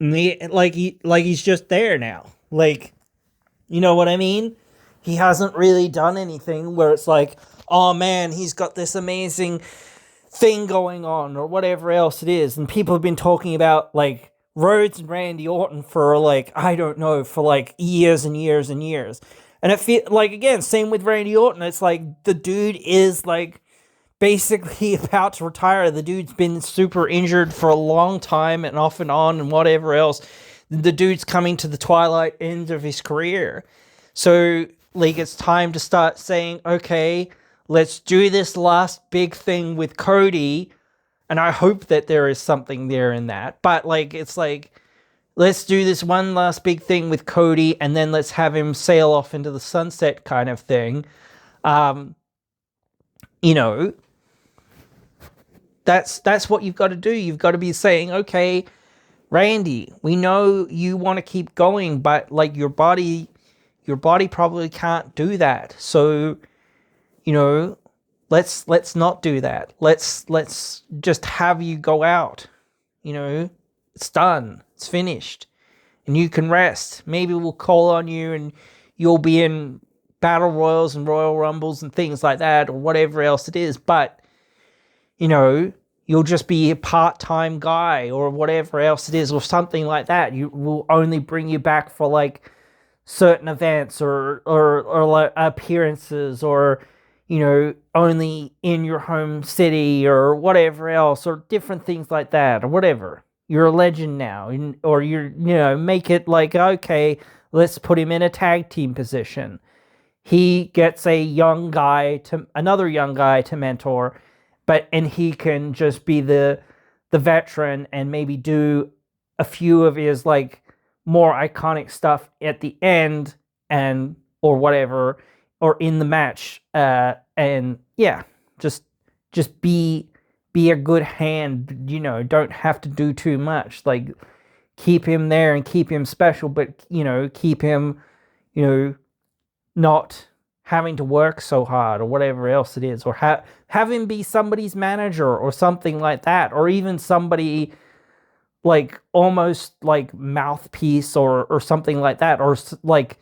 And he's just there now. Like, you know what I mean? He hasn't really done anything where it's like, oh man, he's got this amazing thing going on or whatever else it is. And people have been talking about like Rhodes and Randy Orton for like, I don't know, for like years and years and years. And it feels like, again, same with Randy Orton. It's like the dude is like basically about to retire. The dude's been super injured for a long time and off and on and whatever else. The dude's coming to the twilight end of his career. So, like, it's time to start saying, okay, let's do this last big thing with Cody. And I hope that there is something there in that. But, like, it's like, let's do this one last big thing with Cody, and then let's have him sail off into the sunset kind of thing. You know, that's what you've got to do. You've got to be saying, okay, Randy, we know you want to keep going, but like your body probably can't do that. So, you know, let's not do that. Let's just have you go out. You know, it's done. It's finished. And you can rest. Maybe we'll call on you and you'll be in battle royals and royal rumbles and things like that, or whatever else it is. But, you know, you'll just be a part-time guy or whatever else it is, or something like that. You will only bring you back for like certain events or like appearances, or, you know, only in your home city or whatever else, or different things like that, or whatever. You're a legend now, or you're, you know, make it like, okay, let's put him in a tag team position. He gets another young guy to mentor, and he can just be the veteran and maybe do a few of his like more iconic stuff at the end, and or whatever, or in the match, and yeah, just be a good hand, you know, don't have to do too much, like keep him there and keep him special, but, you know, keep him, you know, not having to work so hard or whatever else it is, or have him be somebody's manager or something like that, or even somebody like almost like mouthpiece or something like that, or like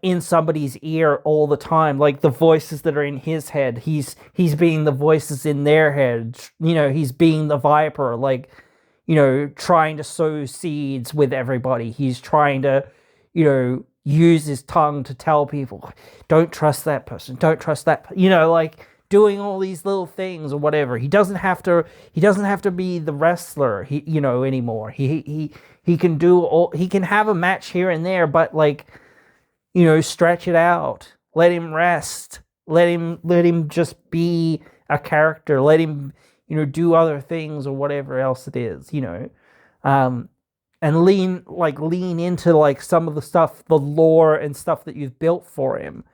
in somebody's ear all the time, like the voices that are in his head, he's being the voices in their head, you know, he's being the viper, like, you know, trying to sow seeds with everybody. He's trying to, you know, use his tongue to tell people, don't trust that person, don't trust that, you know, like doing all these little things or whatever. He doesn't have to be the wrestler, you know, anymore. He can he can have a match here and there, but like, you know, stretch it out, let him rest, let him just be a character, let him, you know, do other things or whatever else it is, you know, and lean into like some of the stuff, the lore and stuff that you've built for him,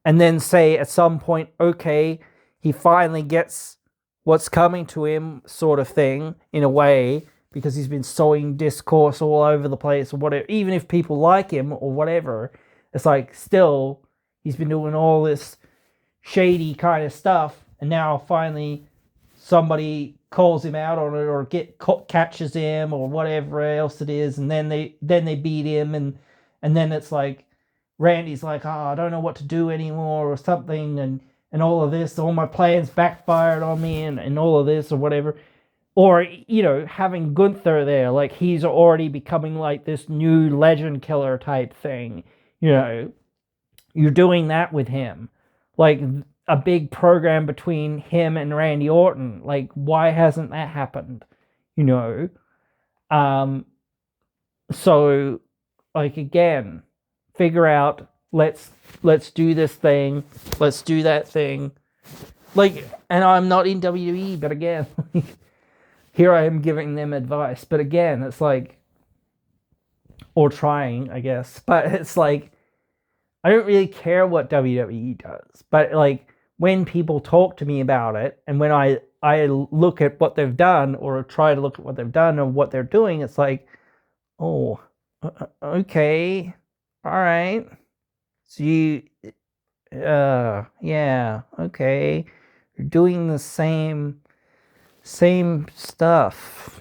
and then say at some point, okay, he finally gets what's coming to him, sort of thing, in a way, because he's been sowing discourse all over the place or whatever. Even if people like him or whatever, it's like, still, he's been doing all this shady kind of stuff, and now finally somebody calls him out on it, or catches him, or whatever else it is, and then they beat him, and then it's like Randy's like, oh, I don't know what to do anymore, or something, and all of this, all my plans backfired on me, and all of this, or whatever. Or, you know, having Gunther there, like he's already becoming like this new legend killer type thing. You know, you're doing that with him. Like a big program between him and Randy Orton. Like, why hasn't that happened? You know? So, like, again, figure out, let's do this thing. Let's do that thing. Like, and I'm not in WWE, but again, here I am giving them advice. But again, it's like, or trying, I guess. But it's like, I don't really care what WWE does. But like, when people talk to me about it, and when I look at what they've done, or try to look at what they've done or what they're doing, it's like, oh, okay, all right. So you, yeah, okay. You're doing the same stuff.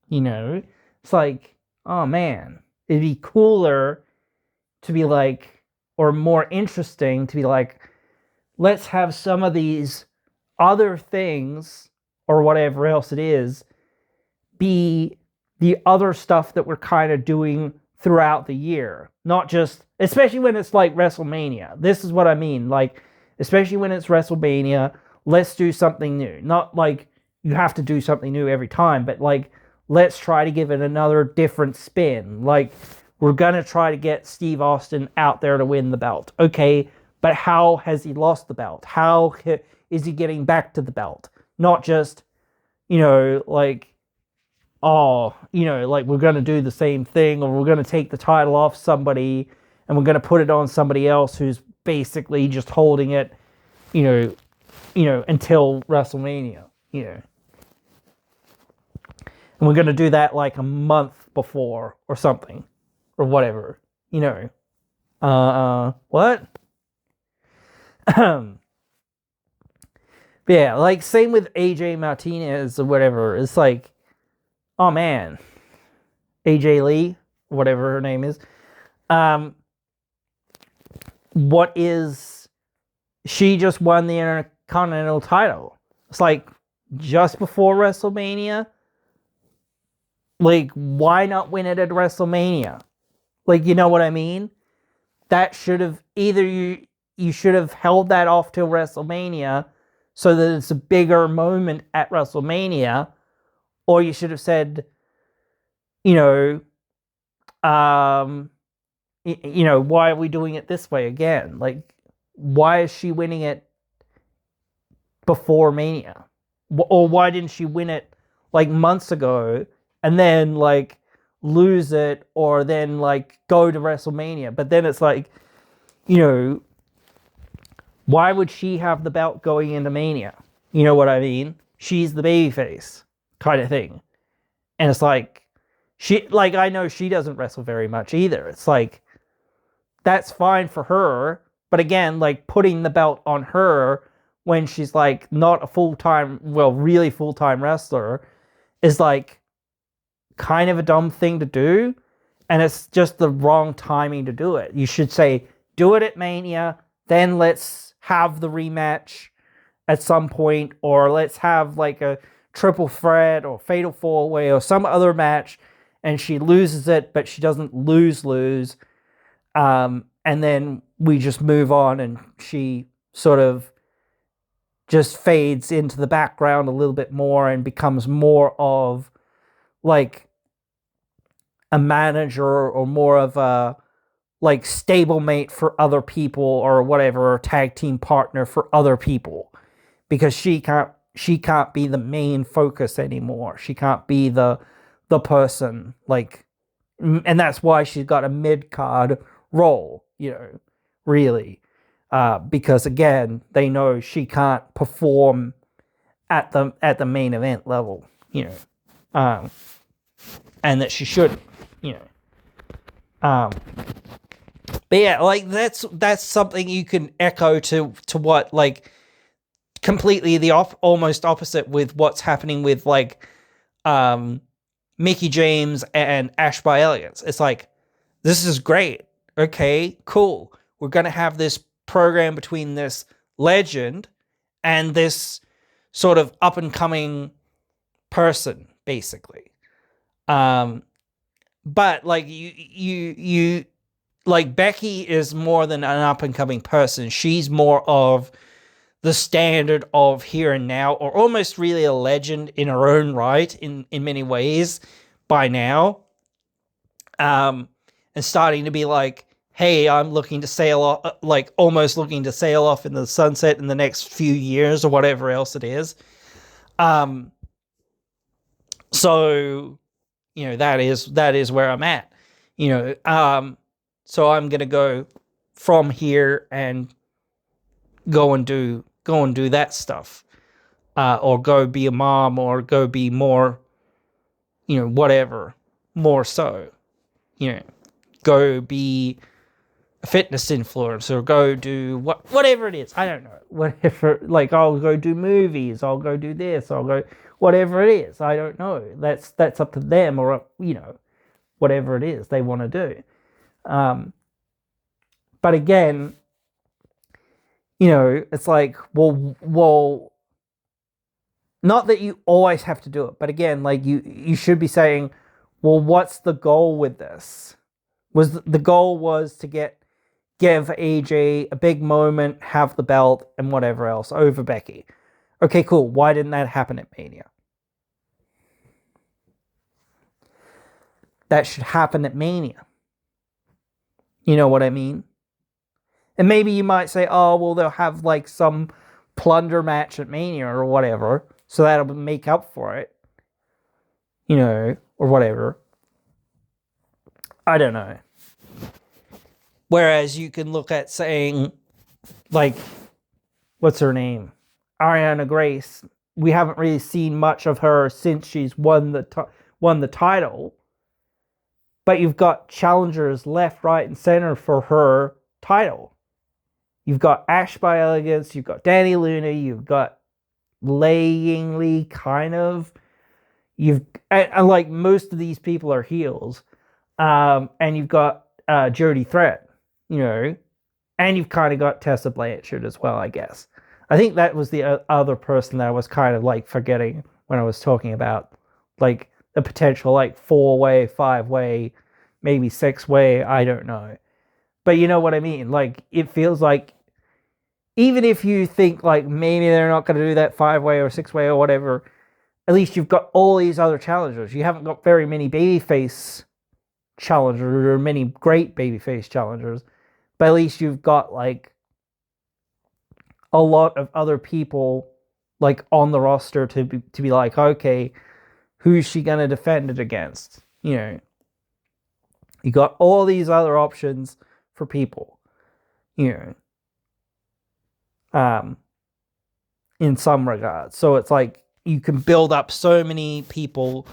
You know, it's like, oh man, it'd be cooler to be like, or more interesting to be like, let's have some of these other things, or whatever else it is, be the other stuff that we're kind of doing throughout the year. Not just, especially when it's like WrestleMania. This is what I mean. Like, especially when it's WrestleMania, let's do something new. Not like you have to do something new every time, but like, let's try to give it another different spin. Like, we're going to try to get Steve Austin out there to win the belt. Okay, but how has he lost the belt? How is he getting back to the belt? Not just, like, like we're going to do the same thing, or we're going to take the title off somebody and we're going to put it on somebody else who's basically just holding it, until WrestleMania, And we're going to do that like a month before or something or whatever, what? But yeah, like same with AJ Martinez or whatever. It's like, oh man, AJ Lee, whatever her name is. What is, she just won the Intercontinental title. It's like just before WrestleMania. Like, why not win it at WrestleMania? Like, you know what I mean? That should have, either you should have held that off till WrestleMania so that it's a bigger moment at WrestleMania, or you should have said, why are we doing it this way again? Like, why is she winning it before Mania? Or why didn't she win it like months ago and then like lose it, or then like go to WrestleMania? But then it's like, why would she have the belt going into Mania? You know what I mean? She's the babyface kind of thing. And it's like, I know she doesn't wrestle very much either. It's like, that's fine for her. But again, like putting the belt on her when she's like not a really full-time wrestler is like kind of a dumb thing to do. And it's just the wrong timing to do it. You should say, do it at Mania, then let's have the rematch at some point, or let's have like a triple threat or fatal four-way or some other match, and she loses it, but she doesn't lose. And then we just move on, and she sort of just fades into the background a little bit more and becomes more of like a manager, or more of a like stablemate for other people, or whatever, or tag team partner for other people, because she can't be the main focus anymore. She can't be the person, like, and that's why she's got a mid-card role, really, because again, they know she can't perform at the main event level, and that she shouldn't, but yeah, like that's something you can echo to what, like, completely the almost opposite with what's happening with like Mickie James and Ash by Elegance. It's like, this is great. Okay, cool. We're gonna have this program between this legend and this sort of up and coming person, basically. But like you like, Becky is more than an up and coming person. She's more of the standard of here and now, or almost really a legend in her own right in many ways by now. And starting to be like, hey, I'm looking to sail off, like almost looking to sail off in the sunset in the next few years, or whatever else it is. So, that is where I'm at, so I'm going to go from here and go and do that stuff, or go be a mom, or go be more, whatever, more so, go be a fitness influencer, or go do whatever it is. I don't know, whatever. Like, I'll go do movies, I'll go do this, I'll go whatever it is. I don't know. That's up to them, or whatever it is they want to do. But again, it's like, well, not that you always have to do it, but again, like you should be saying, well, what's the goal with this? The goal was to give AJ a big moment, have the belt, and whatever else over Becky. Okay, cool. Why didn't that happen at Mania? That should happen at Mania. You know what I mean? And maybe you might say, oh, well, they'll have like some plunder match at Mania or whatever, so that'll make up for it. You know, or whatever. I don't know. Whereas you can look at saying, like, what's her name? Ariana Grace. We haven't really seen much of her since she's won the title. But you've got challengers left, right, and center for her title. You've got Ash by Elegance, you've got Danny Luna, you've got Lei Yingli, kind of. And like most of these people are heels. And you've got Jody Threat, you know, and you've kind of got Tessa Blanchard as well, I guess. I think that was the other person that I was kind of like forgetting when I was talking about like the potential like 4-way, 5-way, maybe 6-way, I don't know. But you know what I mean? Like, it feels like, even if you think like maybe they're not going to do that 5-way or 6-way or whatever, at least you've got all these other challengers. You haven't got very many babyface challengers or many great babyface challengers, but at least you've got like a lot of other people like on the roster to be like, okay, who's she going to defend it against? You know, you got all these other options for people, you know, in some regards. So it's like you can build up so many people,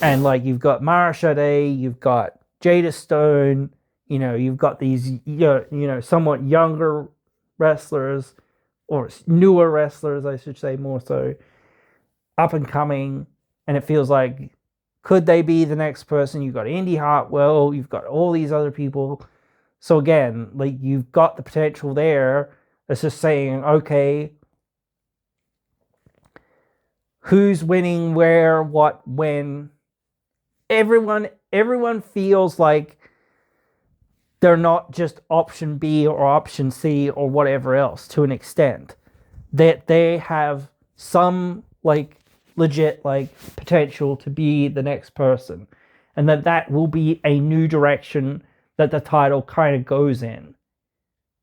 and like you've got Mara Shade, you've got Jada Stone, you know, you've got these, you know, somewhat younger wrestlers, or newer wrestlers, I should say, more so, up and coming, and it feels like, could they be the next person? You've got Indy Hartwell, you've got all these other people. So again, like, you've got the potential there. It's just saying, okay, who's winning where, what, when. Everyone feels like they're not just option B or option C or whatever else, to an extent. That they have some like legit like potential to be the next person, and that will be a new direction that the title kind of goes in.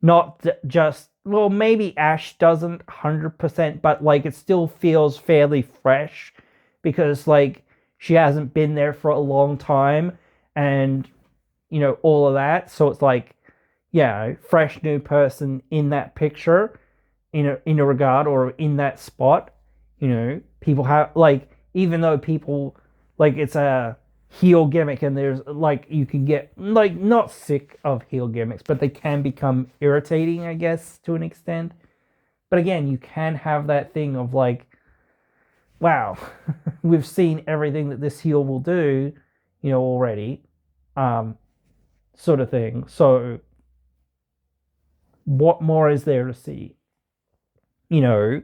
Not just, well, maybe Ash doesn't 100%, but like it still feels fairly fresh, because like she hasn't been there for a long time, and you know, all of that. So it's like, yeah, fresh new person in that picture, in a regard, or in that spot. You know, people have like, even though people like, it's a heel gimmick, and there's like, you can get like not sick of heel gimmicks, but they can become irritating, I guess, to an extent. But again, you can have that thing of like, wow, we've seen everything that this heel will do, you know, already, sort of thing. So what more is there to see? You know,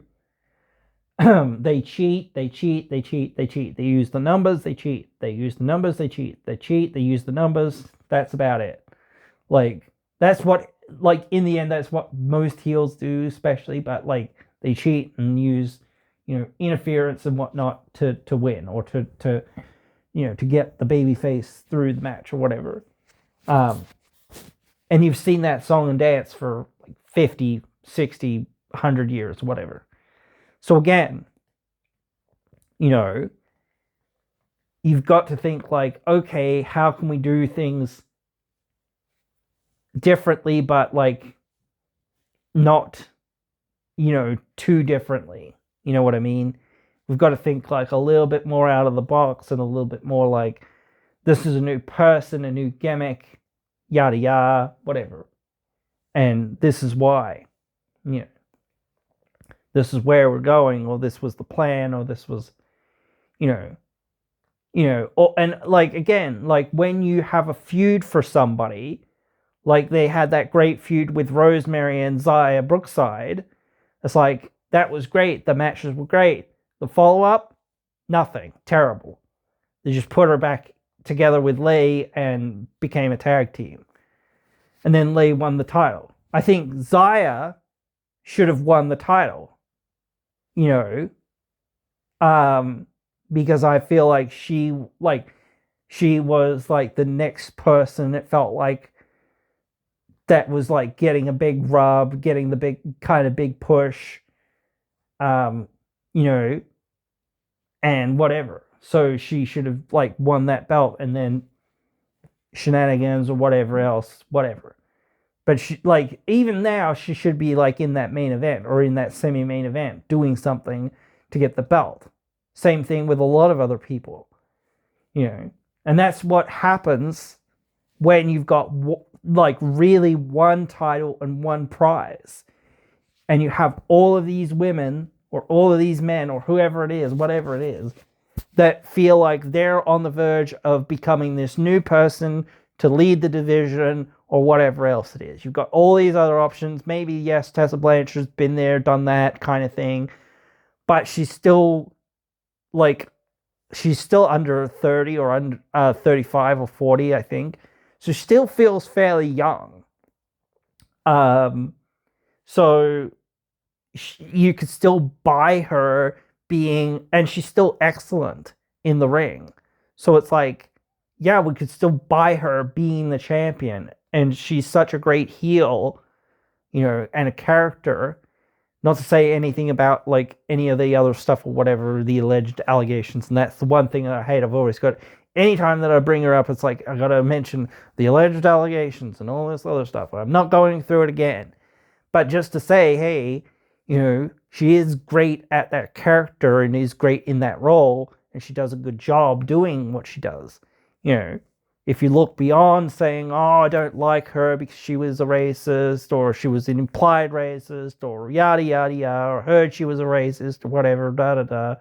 they cheat, they cheat, they cheat, they cheat. They use the numbers, they cheat. They use the numbers, they cheat. They cheat, they use the numbers. That's about it. Like, that's what, like, in the end, that's what most heels do, especially. But like, they cheat and use, you know, interference and whatnot to win, or to you know, to get the baby face through the match or whatever. And you've seen that song and dance for like 50, 60, 100 years, whatever. So again, you know, you've got to think like, okay, how can we do things differently, but like not, you know, too differently? You know what I mean? We've got to think like a little bit more out of the box, and a little bit more like, this is a new person, a new gimmick, yada yada, whatever. And this is why, you know, this is where we're going, or this was the plan, or this was, you know, or, and like, again, like when you have a feud for somebody, like they had that great feud with Rosemary and Xia Brookside. It's like, that was great. The matches were great. The follow-up, nothing. Terrible. They just put her back together with Lei and became a tag team. And then Lei won the title. I think Xia should have won the title. you know, because I feel like she was like the next person. It felt like that was like getting a big rub, getting the big push, um, you know, and whatever. So she should have like won that belt, and then shenanigans or whatever else, whatever. But she, like, even now she should be like in that main event or in that semi-main event doing something to get the belt. Same thing with a lot of other people, you know. And that's what happens when you've got like really one title and one prize, and you have all of these women or all of these men or whoever it is, whatever it is, that feel like they're on the verge of becoming this new person to lead the division or whatever else it is. You've got all these other options. Maybe, yes, Tessa Blanchard's been there, done that kind of thing, but she's still like, she's still under 30 or under 35 or 40, I think. So she still feels fairly young. So you could still buy her being, and she's still excellent in the ring. So it's like, yeah, we could still buy her being the champion. And she's such a great heel, you know, and a character. Not to say anything about like any of the other stuff or whatever, the alleged allegations. And that's the one thing that I hate. I've always got, anytime that I bring her up, it's like, I gotta mention the alleged allegations and all this other stuff. I'm not going through it again. But just to say, hey, you know, she is great at that character and is great in that role, and she does a good job doing what she does. You know, if you look beyond saying, oh, I don't like her because she was a racist, or she was an implied racist, or yada, yada, yada, or heard she was a racist, or whatever, da, da, da.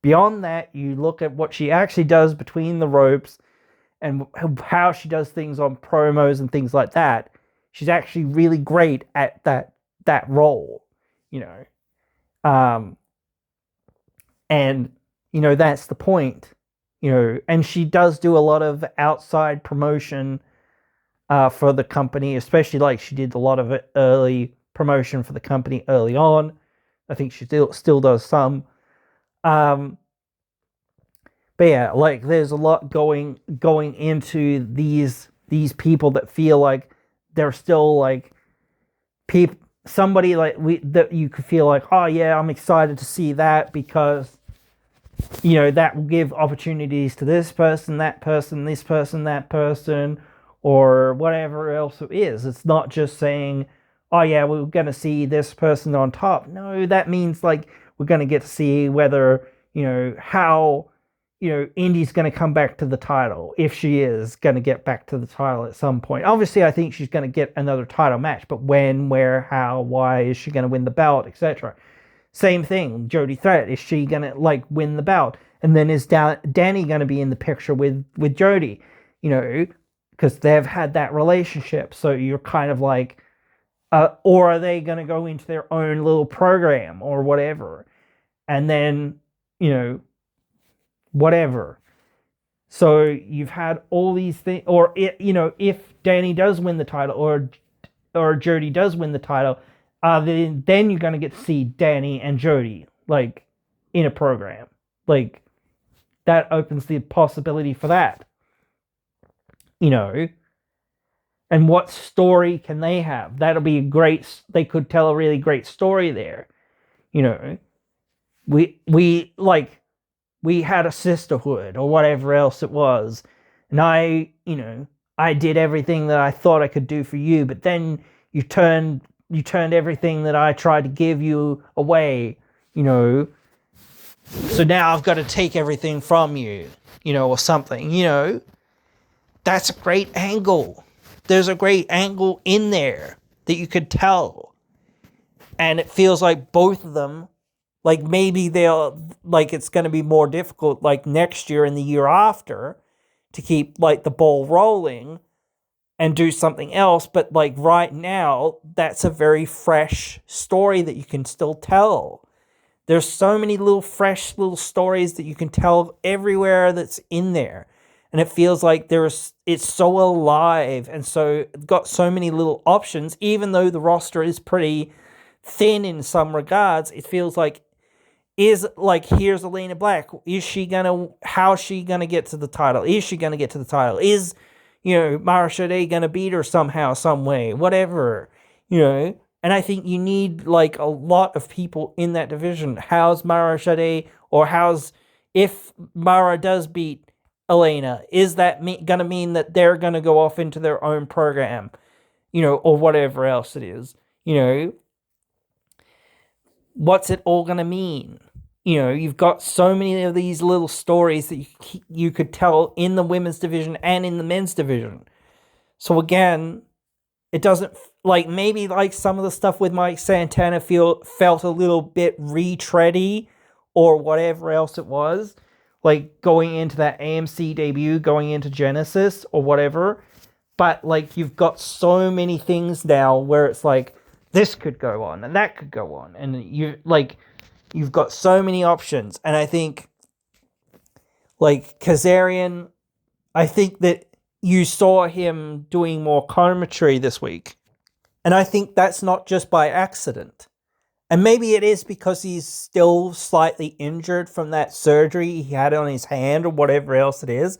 Beyond that, you look at what she actually does between the ropes and how she does things on promos and things like that. She's actually really great at that role, you know. And, you know, that's the point. You know, and she does do a lot of outside promotion for the company, especially like she did a lot of early promotion for the company early on. I think she still does some. But yeah, like there's a lot going into these people that feel like they're still like somebody like that you could feel like, oh yeah, I'm excited to see that because, you know, that will give opportunities to this person, that person, this person, that person, or whatever else it is. It's not just saying, oh yeah, we're going to see this person on top. No, that means like we're going to get to see whether, you know, how, you know, Indy's going to come back to the title, if she is going to get back to the title at some point. Obviously, I think she's going to get another title match, but when, where, how, why, is she going to win the belt, etc. Same thing, Jody Threat, is she going to like win the belt? And then is Danny going to be in the picture with Jody? You know, because they've had that relationship. So you're kind of like, or are they going to go into their own little program or whatever? And then, you know, whatever. So you've had all these things, or it, you know, if Danny does win the title, or Jody does win the title, then you're gonna get to see Danny and Jody like in a program. Like that opens the possibility for that. You know, and what story can they have? That'll be a great. They could tell a really great story there. You know, we like. We had a sisterhood or whatever else it was. And I, you know, I did everything that I thought I could do for you, but then you turned everything that I tried to give you away, you know. So now I've got to take everything from you, you know, or something, you know. That's a great angle. There's a great angle in there that you could tell. And it feels like both of them, like maybe they'll, like it's going to be more difficult like next year and the year after to keep like the ball rolling and do something else. But like right now, that's a very fresh story that you can still tell. There's so many little fresh little stories that you can tell everywhere that's in there. And it feels like it's so alive and so got so many little options, even though the roster is pretty thin in some regards. It feels like is like, here's Elena Black. How's she gonna get to the title? Is she gonna get to the title? Is, Mara Shade gonna beat her somehow, some way, whatever, And I think you need like a lot of people in that division. How's Mara Shade, or if Mara does beat Elena, is that gonna mean that they're gonna go off into their own program, or whatever else it is, What's it all gonna mean? You've got so many of these little stories that you could tell in the women's division and in the men's division. So again, it doesn't, like, maybe like some of the stuff with Mike Santana felt a little bit retready or whatever else it was, like going into that AMC debut, going into Genesis or whatever. But like, you've got so many things now where it's like, this could go on and that could go on, and you've got so many options. And I think, like, Kazarian, I think that you saw him doing more commentary this week. And I think that's not just by accident. And maybe it is because he's still slightly injured from that surgery he had on his hand or whatever else it is.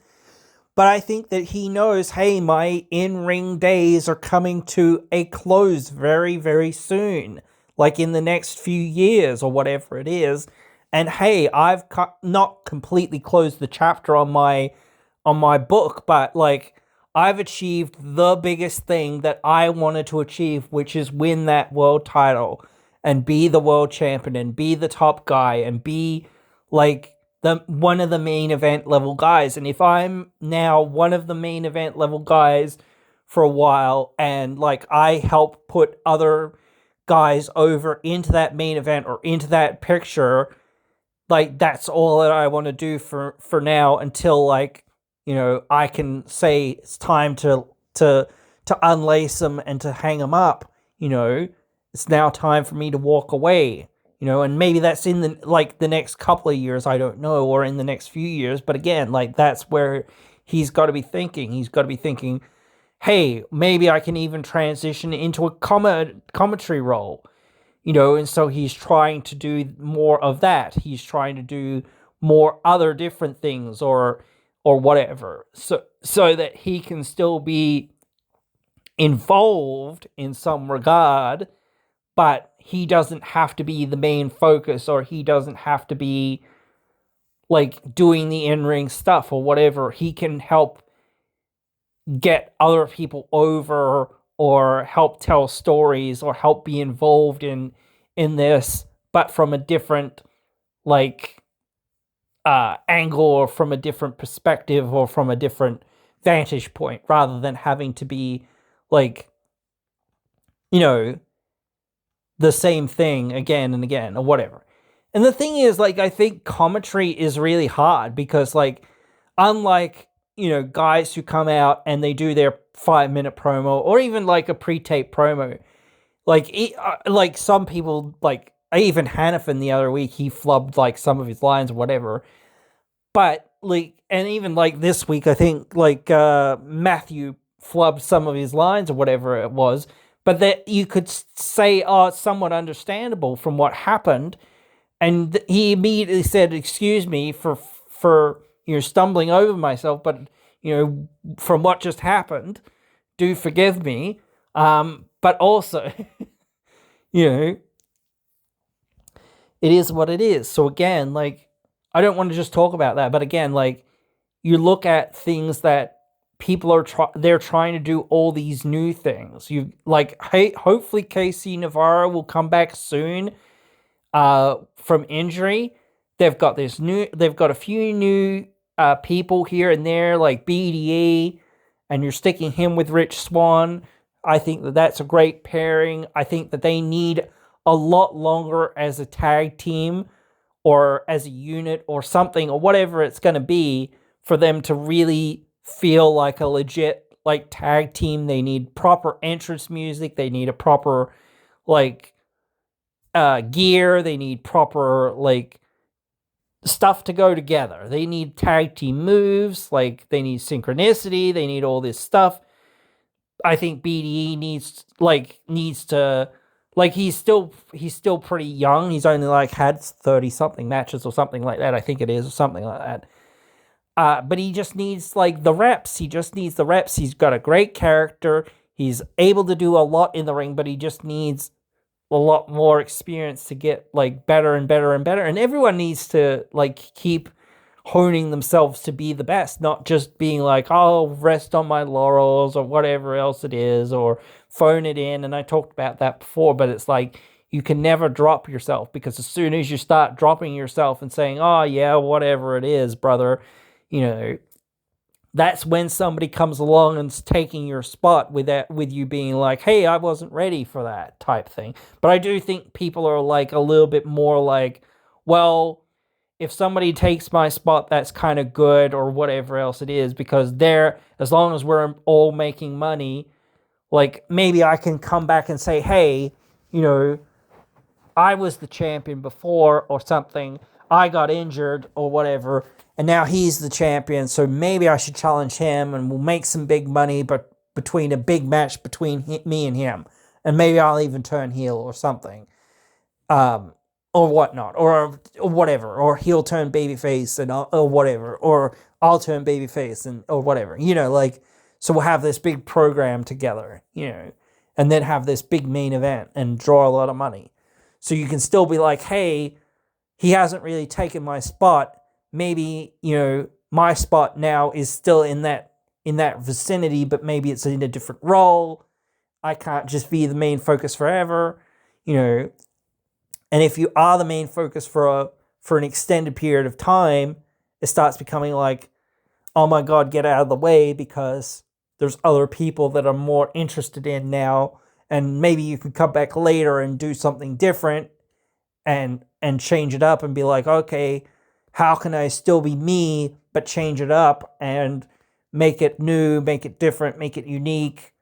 But I think that he knows, hey, my in-ring days are coming to a close very, very soon. Like in the next few years or whatever it is. And hey, I've not completely closed the chapter on my book, but like, I've achieved the biggest thing that I wanted to achieve, which is win that world title and be the world champion and be the top guy and be like one of the main event level guys. And if I'm now one of the main event level guys for a while, and like I help put other guys over into that main event or into that picture, like that's all that I want to do for now, until like, I can say it's time to unlace them and to hang them up. It's now time for me to walk away. And maybe that's in the next couple of years, I don't know, or in the next few years. But again, like, that's where he's got to be thinking. He's got to be thinking, hey, maybe I can even transition into a commentary role. And so he's trying to do more of that. He's trying to do more other different things or whatever, so that he can still be involved in some regard, but he doesn't have to be the main focus, or he doesn't have to be like doing the in-ring stuff or whatever. He can help get other people over, or help tell stories, or help be involved in this, but from a different angle, or from a different perspective, or from a different vantage point, rather than having to be like, the same thing again and again or whatever. And the thing is, like, I think commentary is really hard because, like, unlike, guys who come out and they do their 5-minute promo, or even like a pre-tape promo, like some people, like even Hannafin the other week, he flubbed like some of his lines or whatever. But like, and even like this week, I think like Matthew flubbed some of his lines or whatever it was. But that you could say, oh, it's somewhat understandable from what happened. And he immediately said, excuse me for stumbling over myself, but, from what just happened, do forgive me. But also, it is what it is. So again, like, I don't want to just talk about that, but again, like, you look at things that people are they're trying to do all these new things. You like, hey, hopefully KC Navarro will come back soon from injury. They've got a few new people here and there, like BDE, and you're sticking him with Rich Swann. I think that that's a great pairing. I think that they need a lot longer as a tag team or as a unit or something, or whatever it's going to be, for them to really feel like a legit like tag team. They need proper entrance music. They need a proper like gear. They need proper like stuff to go together. They need tag team moves. Like, they need synchronicity. They need all this stuff. I think BDE needs to like he's still pretty young. He's only like had 30 something matches or something like that, I think it is, or something like that. But he just needs like the reps. He just needs the reps. He's got a great character. He's able to do a lot in the ring, but he just needs a lot more experience to get like better and better and better. And everyone needs to like keep honing themselves to be the best, not just being like, oh, rest on my laurels or whatever else it is, or phone it in. And I talked about that before, but it's like you can never drop yourself, because as soon as you start dropping yourself and saying, oh yeah, whatever it is, brother, you know, that's when somebody comes along and's taking your spot with you being like, hey, I wasn't ready for that type thing. But I do think people are like a little bit more like, well, if somebody takes my spot, that's kind of good, or whatever else it is, because as long as we're all making money, like maybe I can come back and say, hey, you know, I was the champion before or something, I got injured or whatever, and now he's the champion, so maybe I should challenge him and we'll make some big money, but between a big match between me and him, and maybe I'll even turn heel or something. Or whatnot, or whatever, or he'll turn babyface and or whatever, or I'll turn babyface and or whatever, you know, like, so we'll have this big program together, you know, and then have this big main event and draw a lot of money. So you can still be like, hey, he hasn't really taken my spot. Maybe, you know, my spot now is still in that vicinity, but maybe it's in a different role. I can't just be the main focus forever, you know. And if you are the main focus for an extended period of time, it starts becoming like, oh my God, get out of the way, because there's other people that are more interested in now, and maybe you can come back later and do something different and change it up and be like, okay, how can I still be me but change it up and make it new, make it different, make it unique,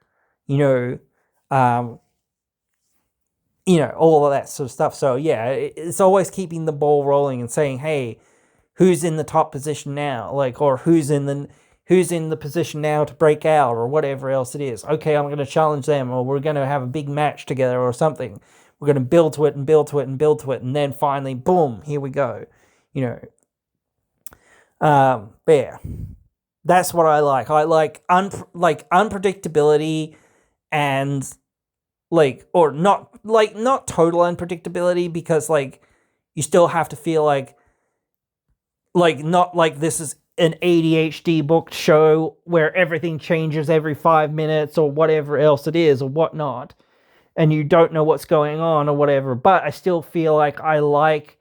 you know, all of that sort of stuff. So yeah, it's always keeping the ball rolling and saying, hey, who's in the top position now? Like, or who's in the position now to break out, or whatever else it is. Okay, I'm going to challenge them, or we're going to have a big match together or something. We're going to build to it and build to it and build to it. And then finally, boom, here we go. You know, but yeah, that's what I like. I like unpredictability, and like, or not total unpredictability, because like you still have to feel like not like this is an ADHD booked show where everything changes every 5 minutes or whatever else it is or whatnot, and you don't know what's going on or whatever. But I still feel like I like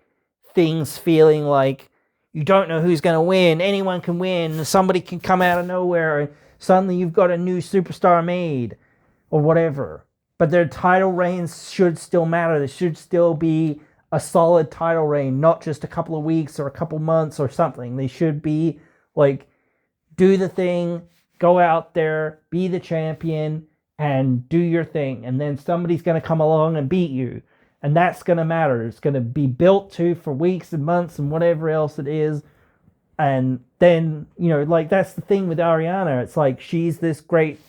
things feeling like you don't know who's going to win. Anyone can win. Somebody can come out of nowhere and suddenly you've got a new superstar made or whatever. But their title reigns should still matter. There should still be a solid title reign, not just a couple of weeks or a couple months or something. They should be like, do the thing, go out there, be the champion, and do your thing. And then somebody's going to come along and beat you. And that's going to matter. It's going to be built to for weeks and months and whatever else it is. And then, you know, like, that's the thing with Ariana. It's like, she's this great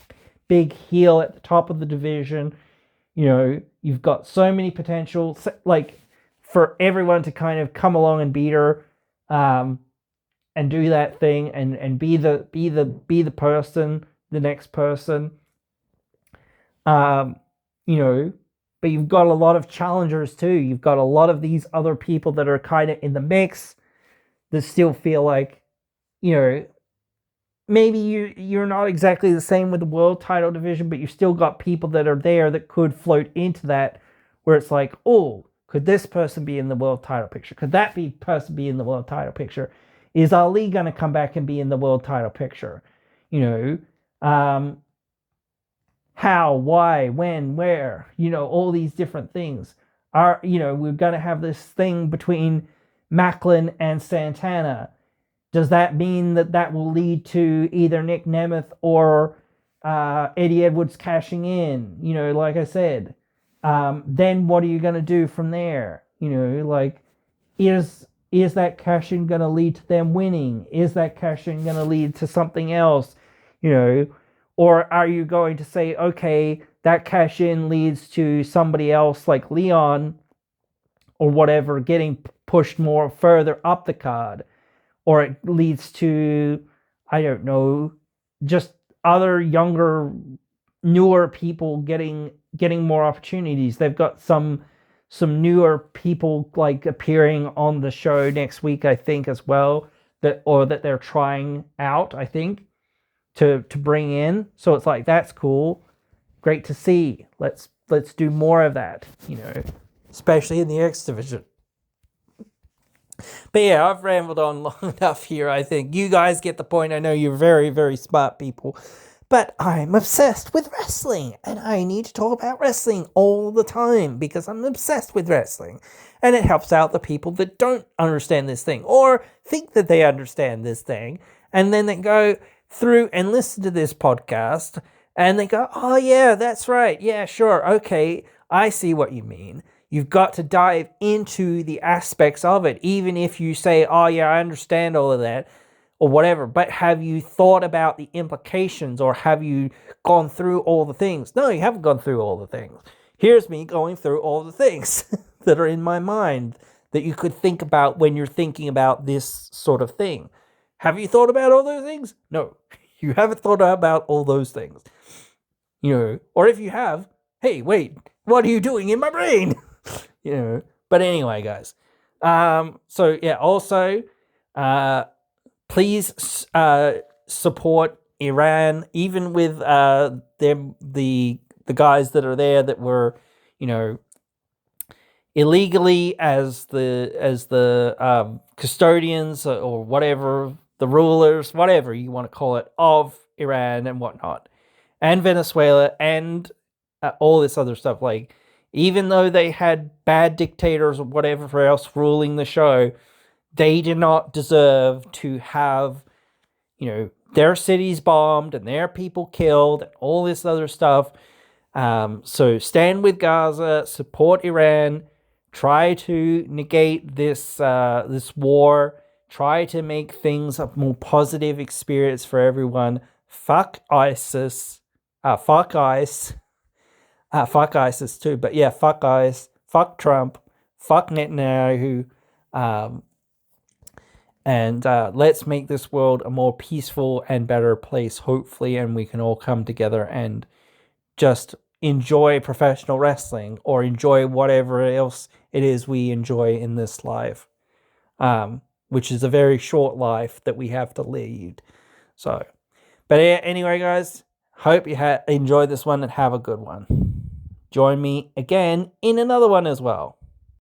big heel at the top of the division. You know, you've got so many potential, like, for everyone to kind of come along and beat her, and do that thing, and be the person, the next person. You know, but you've got a lot of challengers too. You've got a lot of these other people that are kind of in the mix that still feel like, you know, maybe you're not exactly the same with the world title division, but you've still got people that are there that could float into that, where it's like, oh, could this person be in the world title picture? Could that person be in the world title picture? Is Ali going to come back and be in the world title picture? You know, how, why, when, where, you know, all these different things. You know, we're going to have this thing between Macklin and Santana. Does that mean that will lead to either Nick Nemeth or Eddie Edwards cashing in? You know, like I said, then what are you going to do from there? You know, like, is that cash-in going to lead to them winning? Is that cash-in going to lead to something else? You know, or are you going to say, okay, that cash in leads to somebody else like Leon or whatever getting pushed more further up the card, or it leads to, I don't know, just other younger, newer people getting more opportunities. They've got some newer people like appearing on the show next week, I think, as well, that they're trying out, I think, to bring in. So it's like, that's cool. Great to see. Let's do more of that, especially in the X division. But yeah, I've rambled on long enough here, I think. You guys get the point. I know you're very, very smart people. But I'm obsessed with wrestling, and I need to talk about wrestling all the time because I'm obsessed with wrestling. And it helps out the people that don't understand this thing or think that they understand this thing. And then they go through and listen to this podcast and they go, oh yeah, that's right. Yeah, sure. Okay, I see what you mean. You've got to dive into the aspects of it, even if you say, oh yeah, I understand all of that or whatever. But have you thought about the implications, or have you gone through all the things? No, you haven't gone through all the things. Here's me going through all the things that are in my mind that you could think about when you're thinking about this sort of thing. Have you thought about all those things? No, you haven't thought about all those things. Or if you have, hey, wait, what are you doing in my brain? But anyway, guys. So yeah, also, please support Iran, even with them, the guys that are there that were, illegally as the custodians or whatever, the rulers, whatever you want to call it, of Iran and whatnot, and Venezuela and all this other stuff. Like, even though they had bad dictators or whatever else ruling the show, they did not deserve to have, their cities bombed and their people killed and all this other stuff. So stand with Gaza, support Iran, try to negate this war, try to make things a more positive experience for everyone. Fuck ISIS. Fuck ICE. Fuck ISIS too, but yeah, fuck ICE, fuck Trump, fuck Netanyahu, and let's make this world a more peaceful and better place, hopefully, and we can all come together and just enjoy professional wrestling or enjoy whatever else it is we enjoy in this life, which is a very short life that we have to lead. So, but yeah, anyway, guys, hope you enjoyed this one and have a good one. Join me again in another one as well.